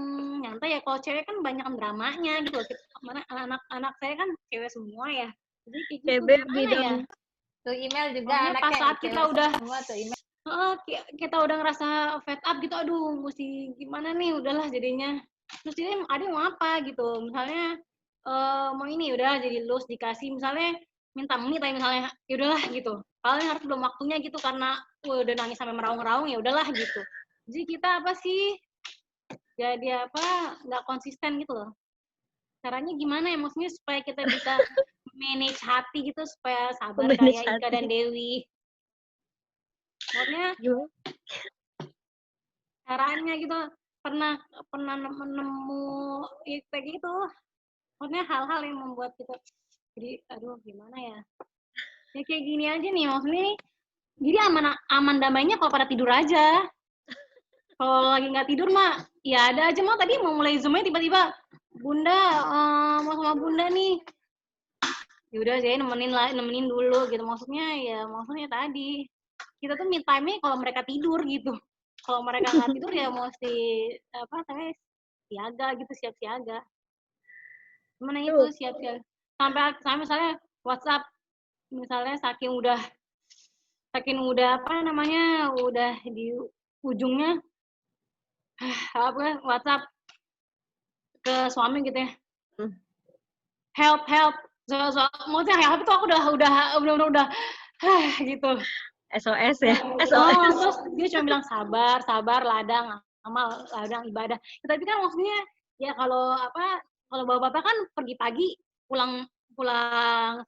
nyantai ya, kalau cewek kan banyak dramanya gitu. Mana anak saya kan cewek semua ya. Jadi kayak gitu gimana ya? Tuh email juga Pokoknya anaknya pas saat kita udah semua tuh email. Kita udah ngerasa fed up gitu, aduh mesti gimana nih, udahlah jadinya. Terus dia ada mau apa gitu, misalnya mau ini udah jadi lose, dikasih misalnya minta menit aja misalnya, ya udahlah gitu. Paling harus belum waktunya gitu karena udah nangis sampai meraung-raung, ya udahlah gitu. Jadi kita apa sih? Jadi apa? Nggak konsisten gitu loh. Caranya gimana ya? Maksudnya supaya kita bisa manage hati gitu, supaya sabar kayak Ika dan Dewi. Maksudnya caranya gitu, pernah menemu kayak gitu. Maksudnya hal-hal yang membuat kita jadi aduh gimana ya? Ya kayak gini aja nih, maksudnya nih, jadi aman damainya kalau pada tidur aja. Kalau lagi nggak tidur mah ya ada aja. Mau tadi mau mulai zoomnya tiba-tiba, Bunda mau sama Bunda nih. Ya udah saya nemenin dulu gitu. Maksudnya tadi kita tuh me time-nya kalau mereka tidur gitu. Kalau mereka nggak tidur ya mesti siaga gitu, siap siaga. Gimana itu siap siaga. Sampai misalnya WhatsApp, misalnya saking udah apa namanya, udah di ujungnya WhatsApp ke suami gitu ya. Help. Maksudnya help itu aku udah gitu. SOS ya. Terus dia cuma bilang sabar, ladang amal, ladang ibadah. Tapi kan maksudnya ya kalau bapak-bapak kan pergi pagi, pulang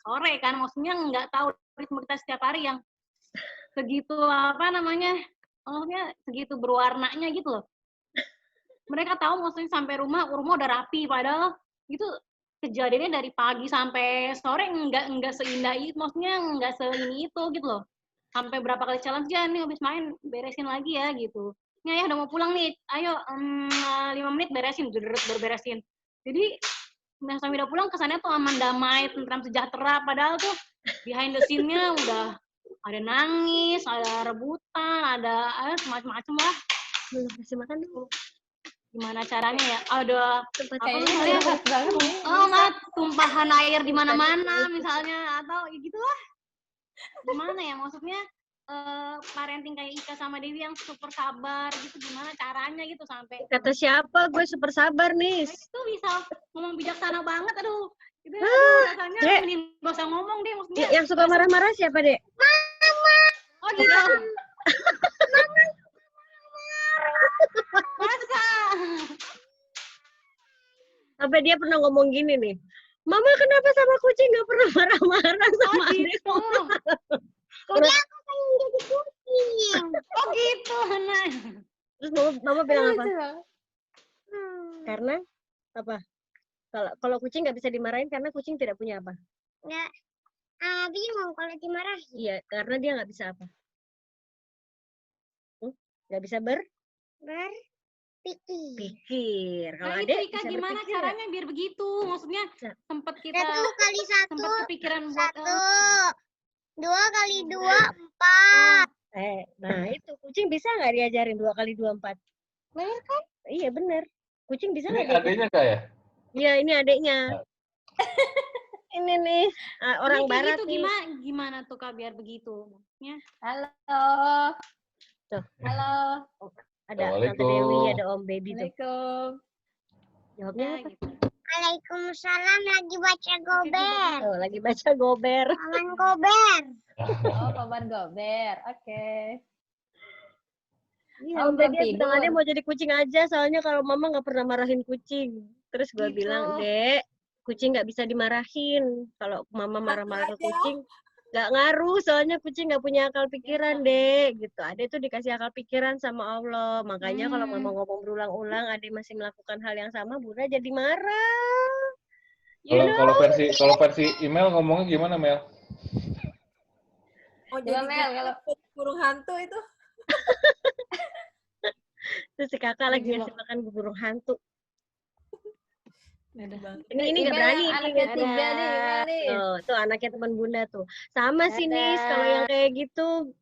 sore kan, maksudnya nggak tahu ritme kita setiap hari yang segitu maksudnya segitu berwarnanya gitu loh. Mereka tahu maksudnya sampai rumah udah rapi, padahal itu kejadiannya dari pagi sampai sore nggak seindah itu, maksudnya nggak seini itu gitu loh. Sampai berapa kali challenge ya, nih habis main beresin lagi ya gitu. Nih ayah udah mau pulang nih, ayo 5 menit beresin, baru beresin. Jadi sampai udah pulang kesannya tuh aman damai, tentram sejahtera, padahal tuh behind the scene-nya udah ada nangis, ada rebutan, ada macam-macam lah. Belum kasih makan dulu. Gimana caranya ya? Ada tumpahan air di mana-mana misalnya, atau gitulah. Gimana ya, maksudnya parenting kayak Ika sama Dewi yang super sabar gitu, gimana caranya gitu sampai kata siapa gue super sabar nih. Itu bisa ngomong bijaksana banget, aduh itu rasanya mending gak usah ngomong deh, maksudnya yang suka marah-marah siapa, Dek? Mama. Oh gitu. Masa sampai dia pernah ngomong gini nih, Mama kenapa sama kucing gak pernah marah-marah sama gitu. Kok dia aku pengen jadi kucing. Oh gitu. Nah. Terus mama bilang apa? Karena apa? Kalau kucing nggak bisa dimarahin karena kucing tidak punya apa? Nggak, bingung kalau dimarahin. Iya, karena dia nggak bisa apa? Nggak bisa berpikir. Kalau Nah itu adek Ika bisa gimana berpikir caranya biar begitu? Maksudnya sempat kita 1 kali 1, sempat kepikiran buat 1, 2 kali 2, 4. Nah itu kucing bisa nggak diajarin 2 kali 2, 4? Bener kan? Iya bener. Kucing bisa Ini nggak diajarin? adiknya Kak ya? Iya ini adeknya. Ini nih orang kayak barat gitu, nih. gimana tuh Kak biar begitu? Maksudnya Halo. Tuh. Halo. Ada Tante Dewi, ada Om Baby tuh. Assalamualaikum. Jawabnya ya, apa? gitu. Waalaikumsalam, lagi baca gober. Oh, lagi baca gober. Paman gober. Oh, Paman Gober. Oke. Iya, Oh, Om belum Baby bilang tidur. Ade mau jadi kucing aja, soalnya kalau Mama nggak pernah marahin kucing. Terus gue Gitu. bilang, Dek, kucing nggak bisa dimarahin. Kalau Mama marah-marah ke kucing, nggak ngaruh, soalnya kucing nggak punya akal pikiran, Dek. Gitu. Ade tuh dikasih akal pikiran sama Allah. Makanya kalau Mama ngomong berulang-ulang, Ade masih melakukan hal yang sama, Bunda jadi marah. Kalau versi email ngomongnya gimana, Mel? Oh, Coba jadi Mel, kalau burung hantu itu. Terus si kakak lagi ngasih makan burung hantu. Ini nggak berani nih. Anaknya 3 nih, Mel nih. Tuh anaknya teman Bunda tuh. Sama sih Nis, kalau yang kayak gitu,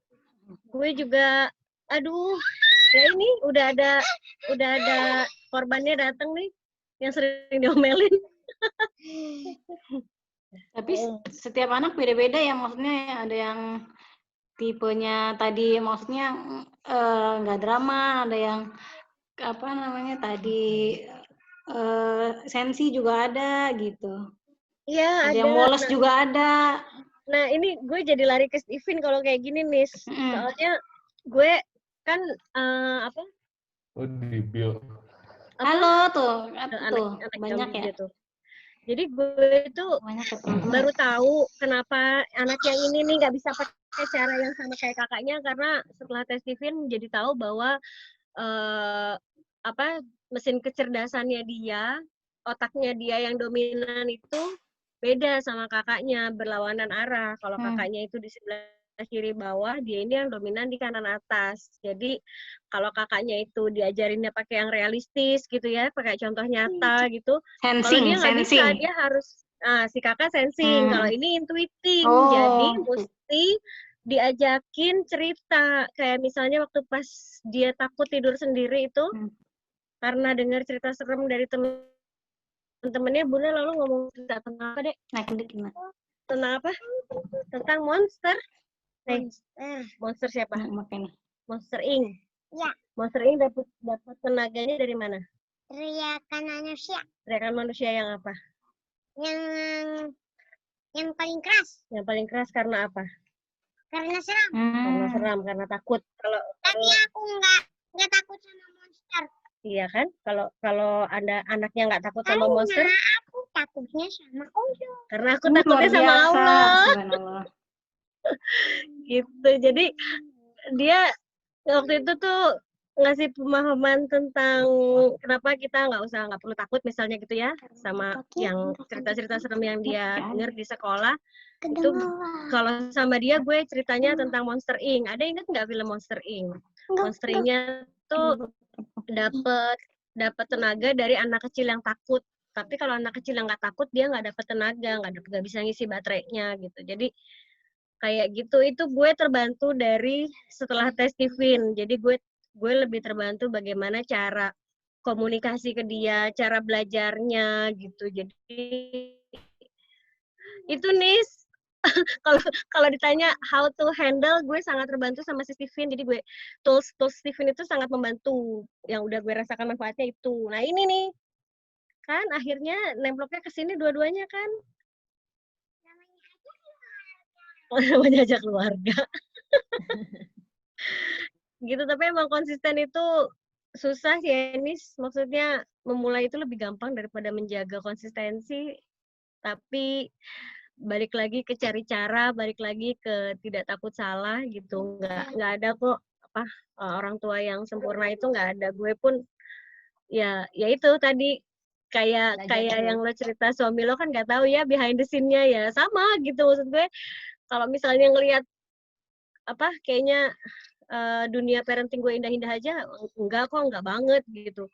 gue juga, aduh, ya ini udah ada korbannya datang nih, yang sering diomelin. Tapi setiap anak beda-beda ya, maksudnya ada yang tipenya tadi maksudnya nggak drama, ada yang apa namanya tadi sensi juga ada gitu. Iya, ada yang moles juga ada. Nah ini gue jadi lari ke Steven kalau kayak gini Nis. Soalnya gue kan apa? Oh di bio. Halo tuh, anak banyak ya. Tuh. Jadi gue itu baru tahu kenapa anak yang ini nih nggak bisa pakai cara yang sama kayak kakaknya, karena setelah tes Steven jadi tahu bahwa mesin kecerdasannya dia, otaknya dia yang dominan itu beda sama kakaknya, berlawanan arah. Kalau kakaknya itu di sebelah kiri bawah, dia ini yang dominan di kanan atas. Jadi kalau kakaknya itu diajarinnya pakai yang realistis gitu ya, pakai contoh nyata gitu. Kalau dia nggak bisa, dia harus si kakak sensing. Kalau ini intuiting. Jadi mesti diajakin cerita. Kayak misalnya waktu pas dia takut tidur sendiri itu, karena dengar cerita serem dari temen-temennya, Bunda lalu ngomong cerita tentang apa, Dek? Tentang apa? Tentang monster. Monster siapa? Monster Inc. Ya. Monster Inc. dapat tenaganya dari mana? Teriakan manusia. Teriakan manusia yang apa? Yang paling keras. Yang paling keras karena apa? Karena seram. Karena seram, karena takut. Tapi aku nggak takut sama monster. Iya kan? Kalau ada anaknya nggak takut sama monster? Aku takutnya sama Allah. Karena aku takutnya sama Allah. Gitu. Jadi dia waktu itu tuh ngasih pemahaman tentang kenapa kita nggak perlu takut misalnya gitu ya, sama yang cerita-cerita serem yang dia dengar di sekolah. Itu kalau sama dia gue ceritanya tentang Monster Inc. Ada ingat nggak film Monster Inc? Monster Inc-nya tuh dapat tenaga dari anak kecil yang takut. Tapi kalau anak kecil yang nggak takut, dia nggak dapat tenaga, nggak bisa ngisi baterainya gitu. Jadi kayak gitu, itu gue terbantu dari setelah tes Steven. Jadi gue lebih terbantu bagaimana cara komunikasi ke dia, cara belajarnya gitu. Jadi itu Nis, kalau ditanya how to handle, gue sangat terbantu sama si Steven. Jadi gue tools Steven itu sangat membantu. Yang udah gue rasakan manfaatnya itu. Nah ini nih, kan akhirnya nemploknya ke sini dua-duanya kan. Namanya aja keluarga. Gitu, tapi emang konsisten itu susah sih, Nis. Maksudnya memulai itu lebih gampang daripada menjaga konsistensi. Tapi balik lagi ke cari cara, balik lagi ke tidak takut salah gitu. Nggak ada kok orang tua yang sempurna itu nggak ada. Gue pun ya itu tadi kayak Belajar yang terus. lo cerita suami lo kan nggak tahu ya behind the scene-nya ya sama gitu maksud gue. Kalau misalnya ngelihat apa kayaknya dunia parenting gue indah-indah aja, enggak kok, enggak banget gitu.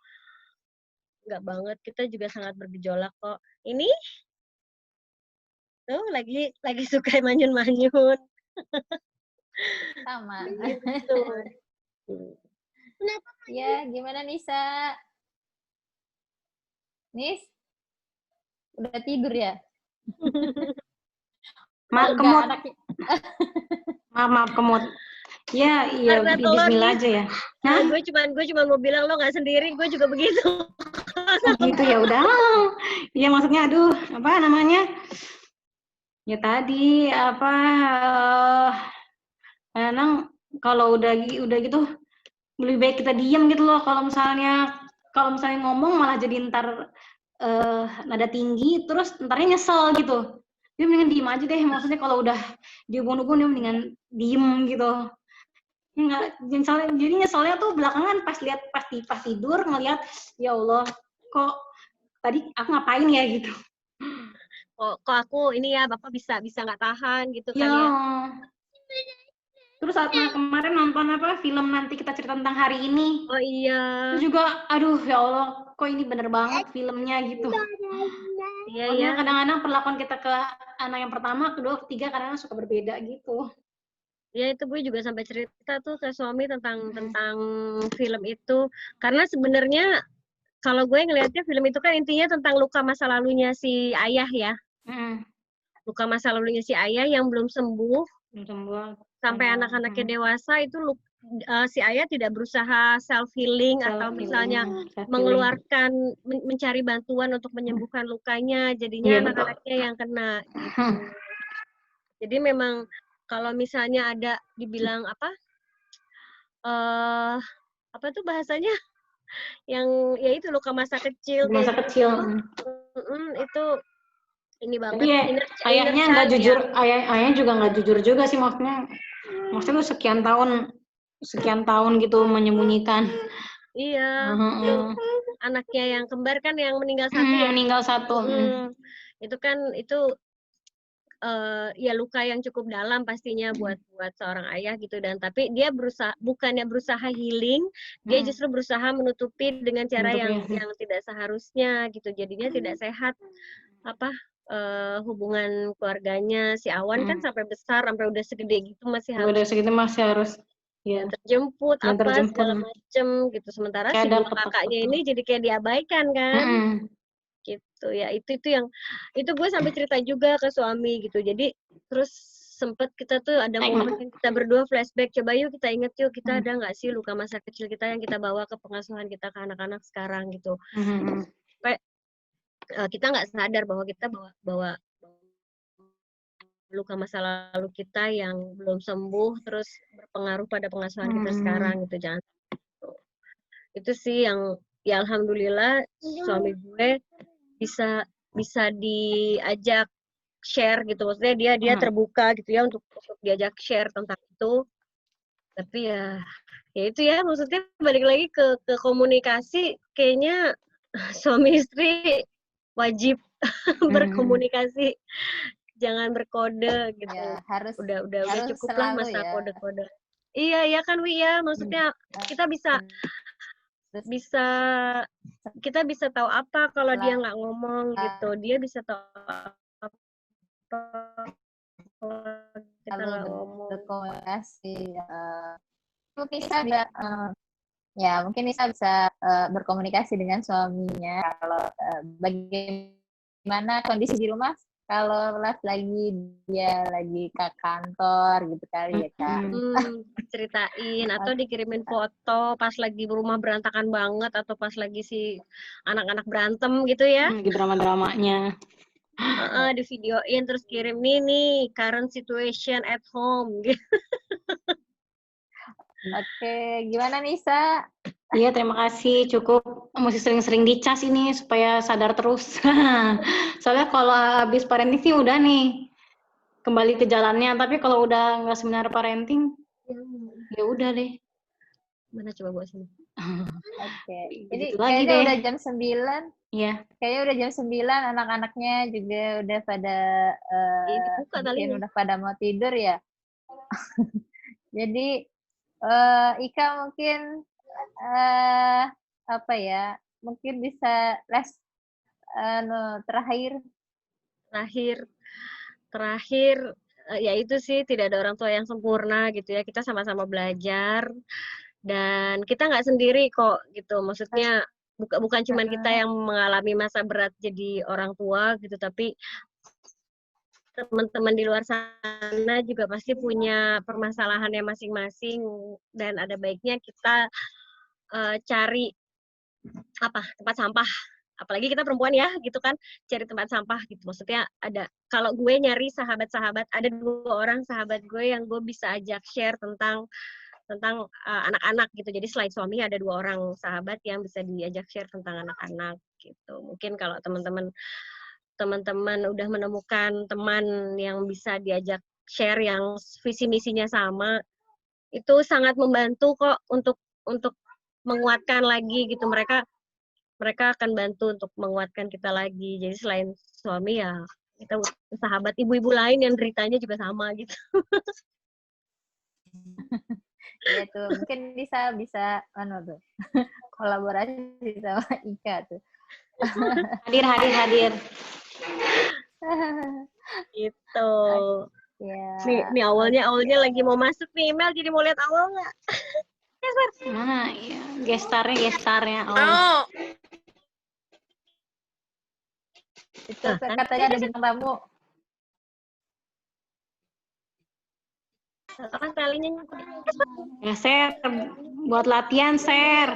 Enggak banget, kita juga sangat bergejolak kok. Ini tuh lagi suka manyun-manyun. Sama. Gitu. Ya, gimana Nisa? Nis? Udah tidur ya? Maaf Enggak, kemut. anaknya. Maaf kemut. Ya, iya Karena telur bismillah nih. aja ya. Nah, Hah? gue cuma mau bilang lo nggak sendiri, gue juga begitu. Oh gitu ya udah. Iya maksudnya aduh, apa namanya? Ya tadi apa kadang kalau udah gitu lebih baik kita diem gitu loh kalau misalnya ngomong malah jadi ntar nada tinggi terus ntarnya nyesel gitu. Dia mendingan diem aja deh, maksudnya kalau udah dihubung-hubung dia mendingan diem gitu. Enggak, jadi nyeselnya tuh belakangan pas tidur ngelihat ya Allah kok tadi aku ngapain ya gitu. Kok aku ini ya bapak bisa nggak tahan gitu kan Ya. ya. Terus saat kemarin nonton apa film Nanti Kita Cerita Tentang Hari Ini. Oh iya. Itu juga aduh ya Allah kok ini bener banget filmnya gitu. Iya Maksudnya ya. kadang-kadang perlakuan kita ke anak yang pertama, kedua, ketiga kadang-kadang suka berbeda gitu. Ya itu gue juga sampai cerita tuh ke suami tentang film itu karena sebenarnya kalau gue ngelihatnya film itu kan intinya tentang luka masa lalunya si ayah ya. Luka masa lalunya si ayah yang belum sembuh sampai anak-anaknya dewasa itu si ayah tidak berusaha self healing atau misalnya mengeluarkan mencari bantuan untuk menyembuhkan lukanya, jadinya anak-anaknya yang kena gitu. Jadi memang kalau misalnya ada dibilang apa tuh bahasanya yang ya itu luka masa kecil itu ini banget. Tapi ya, ayahnya nggak jujur, ayahnya juga nggak jujur juga sih maksudnya tuh sekian tahun gitu menyembunyikan. Iya, anaknya yang kembar kan yang meninggal satu ya. Meninggal satu. Itu kan ya luka yang cukup dalam pastinya buat seorang ayah gitu dan tapi dia bukannya berusaha healing, dia justru berusaha menutupi dengan cara yang tidak seharusnya gitu. Jadinya tidak sehat hubungan keluarganya. Si Awan kan sampai besar, sampai udah segede gitu masih harus udah segitu masih harus ya terjemput segala macem gitu. Sementara si dua kakaknya ini jadi kayak diabaikan kan. Gitu ya, itu yang itu gue sampai cerita juga ke suami gitu. Jadi terus sempet kita tuh ada momen kita berdua flashback, coba yuk kita inget yuk kita ada nggak sih luka masa kecil kita yang kita bawa ke pengasuhan kita ke anak-anak sekarang gitu. Sampai kita nggak sadar bahwa kita bawa luka masa lalu kita yang belum sembuh terus berpengaruh pada pengasuhan kita sekarang gitu. Jangan gitu. Itu sih yang ya alhamdulillah suami gue bisa diajak share gitu, maksudnya dia terbuka gitu ya untuk diajak share tentang itu. Tapi ya itu ya maksudnya balik lagi ke komunikasi, kayaknya suami istri wajib berkomunikasi, jangan berkode gitu. Ya, harus udah cukup lah masa ya. kode-kode. Iya ya kan Wi ya, maksudnya kita kita bisa tahu apa kalau dia nggak ngomong gitu, dia bisa tahu apa kita nggak ngomong. Berkomunikasi mungkin Nisa bisa berkomunikasi dengan suaminya kalau bagaimana kondisi di rumah kalau dia lagi ke kantor gitu kali ya Kak. Ceritain atau dikirimin foto pas lagi rumah berantakan banget atau pas lagi si anak-anak berantem gitu ya. Lagi drama-dramanya. Di videoin terus kirim nih current situation at home gitu. Oke, gimana Nisa? Iya, terima kasih. Cukup mesti sering-sering dicas ini supaya sadar terus. Soalnya kalau habis parenting sih udah nih kembali ke jalannya. Tapi kalau udah nggak seminar parenting, ya udah deh. Mana coba buat sini? Oke. Jadi Begitu lagi kayaknya deh. udah jam 9. Iya. Kayaknya udah jam 9, anak-anaknya juga udah pada Ini buka mungkin talinya. udah pada mau tidur ya. Jadi Ika mungkin apa ya? Mungkin bisa terakhir. Terakhir ya itu sih, tidak ada orang tua yang sempurna gitu ya, kita sama-sama belajar dan kita nggak sendiri kok gitu, maksudnya bukan cuman kita yang mengalami masa berat jadi orang tua gitu, tapi teman-teman di luar sana juga pasti punya permasalahannya masing-masing, dan ada baiknya kita cari tempat sampah, apalagi kita perempuan ya gitu kan, cari tempat sampah gitu. Maksudnya kalau gue nyari sahabat-sahabat, ada 2 orang sahabat gue yang gue bisa ajak share tentang anak-anak gitu. Jadi selain suami ada 2 orang sahabat yang bisa diajak share tentang anak-anak gitu. Mungkin kalau teman-teman udah menemukan teman yang bisa diajak share yang visi misinya sama, itu sangat membantu kok untuk menguatkan lagi gitu. Mereka akan bantu untuk menguatkan kita lagi. Jadi selain suami ya kita sahabat ibu-ibu lain yang deritanya juga sama gitu. Ya tuh, mungkin bisa tuh kolaborasi sama Ika tuh. Hadir. Gitu. Ya. Nih awalnya lagi mau masuk nih, Mel, jadi mau lihat awal nggak? Mana ya gestarnya. Oh. Itu katanya ada bintang tamu. Apa talinya? Ya, share buat latihan, share.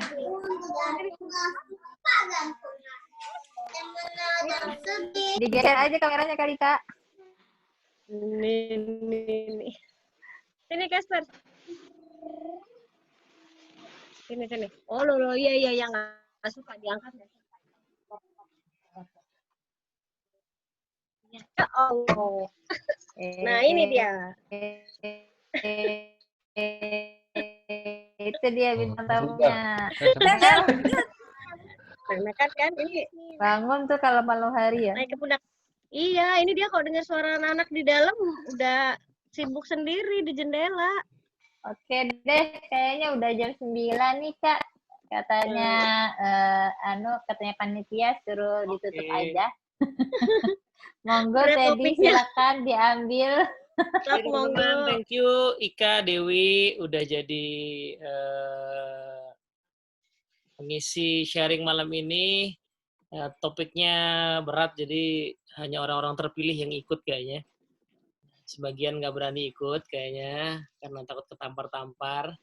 Digeser aja kameranya kali, Kak. Nih. Sini, Casper. Sini. Oh, lo, iya, yang nggak suka diangkat. Ya Allah. Nah, ini dia. Itu dia bintang tamunya. Nah, kan ini. Bangun tuh kalau malam hari ya. Naik ke pundak. Iya, ini dia kalau dengar suara anak-anak di dalam udah sibuk sendiri di jendela. Oke deh, kayaknya udah jam 9 nih, Kak. Katanya katanya panitia suruh ditutup aja. Monggo Teddy, silakan diambil. Teman-teman, thank you Ika, Dewi udah jadi pengisi sharing malam ini. Topiknya berat, jadi hanya orang-orang terpilih yang ikut kayaknya. Sebagian nggak berani ikut kayaknya karena takut ketampar-tampar.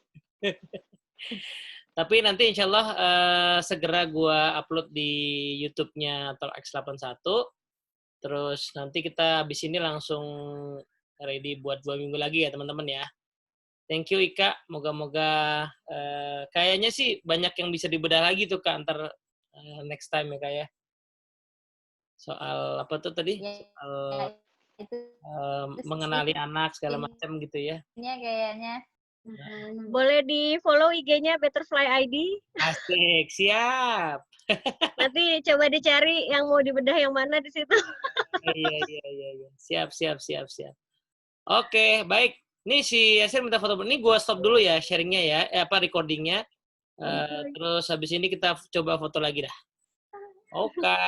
Tapi nanti insya Allah segera gua upload di YouTube-nya Talk X81. Terus nanti kita habis ini langsung ready buat 2 minggu lagi ya teman-teman ya. Thank you Ika, moga-moga kayaknya sih banyak yang bisa dibedah lagi tuh Kak antar next time ya Kak ya. Soal apa tuh tadi? Soal mengenali anak segala macam gitu ya. Ini kayaknya. Boleh di-follow IG-nya Betterfly ID. Asik, siap. Nanti coba dicari yang mau dibedah yang mana di situ. Iya. Siap. Oke, baik. Nih si Yasir minta foto. Ini gue stop dulu ya sharingnya ya, recordingnya. Terus habis ini kita coba foto lagi dah. Oke.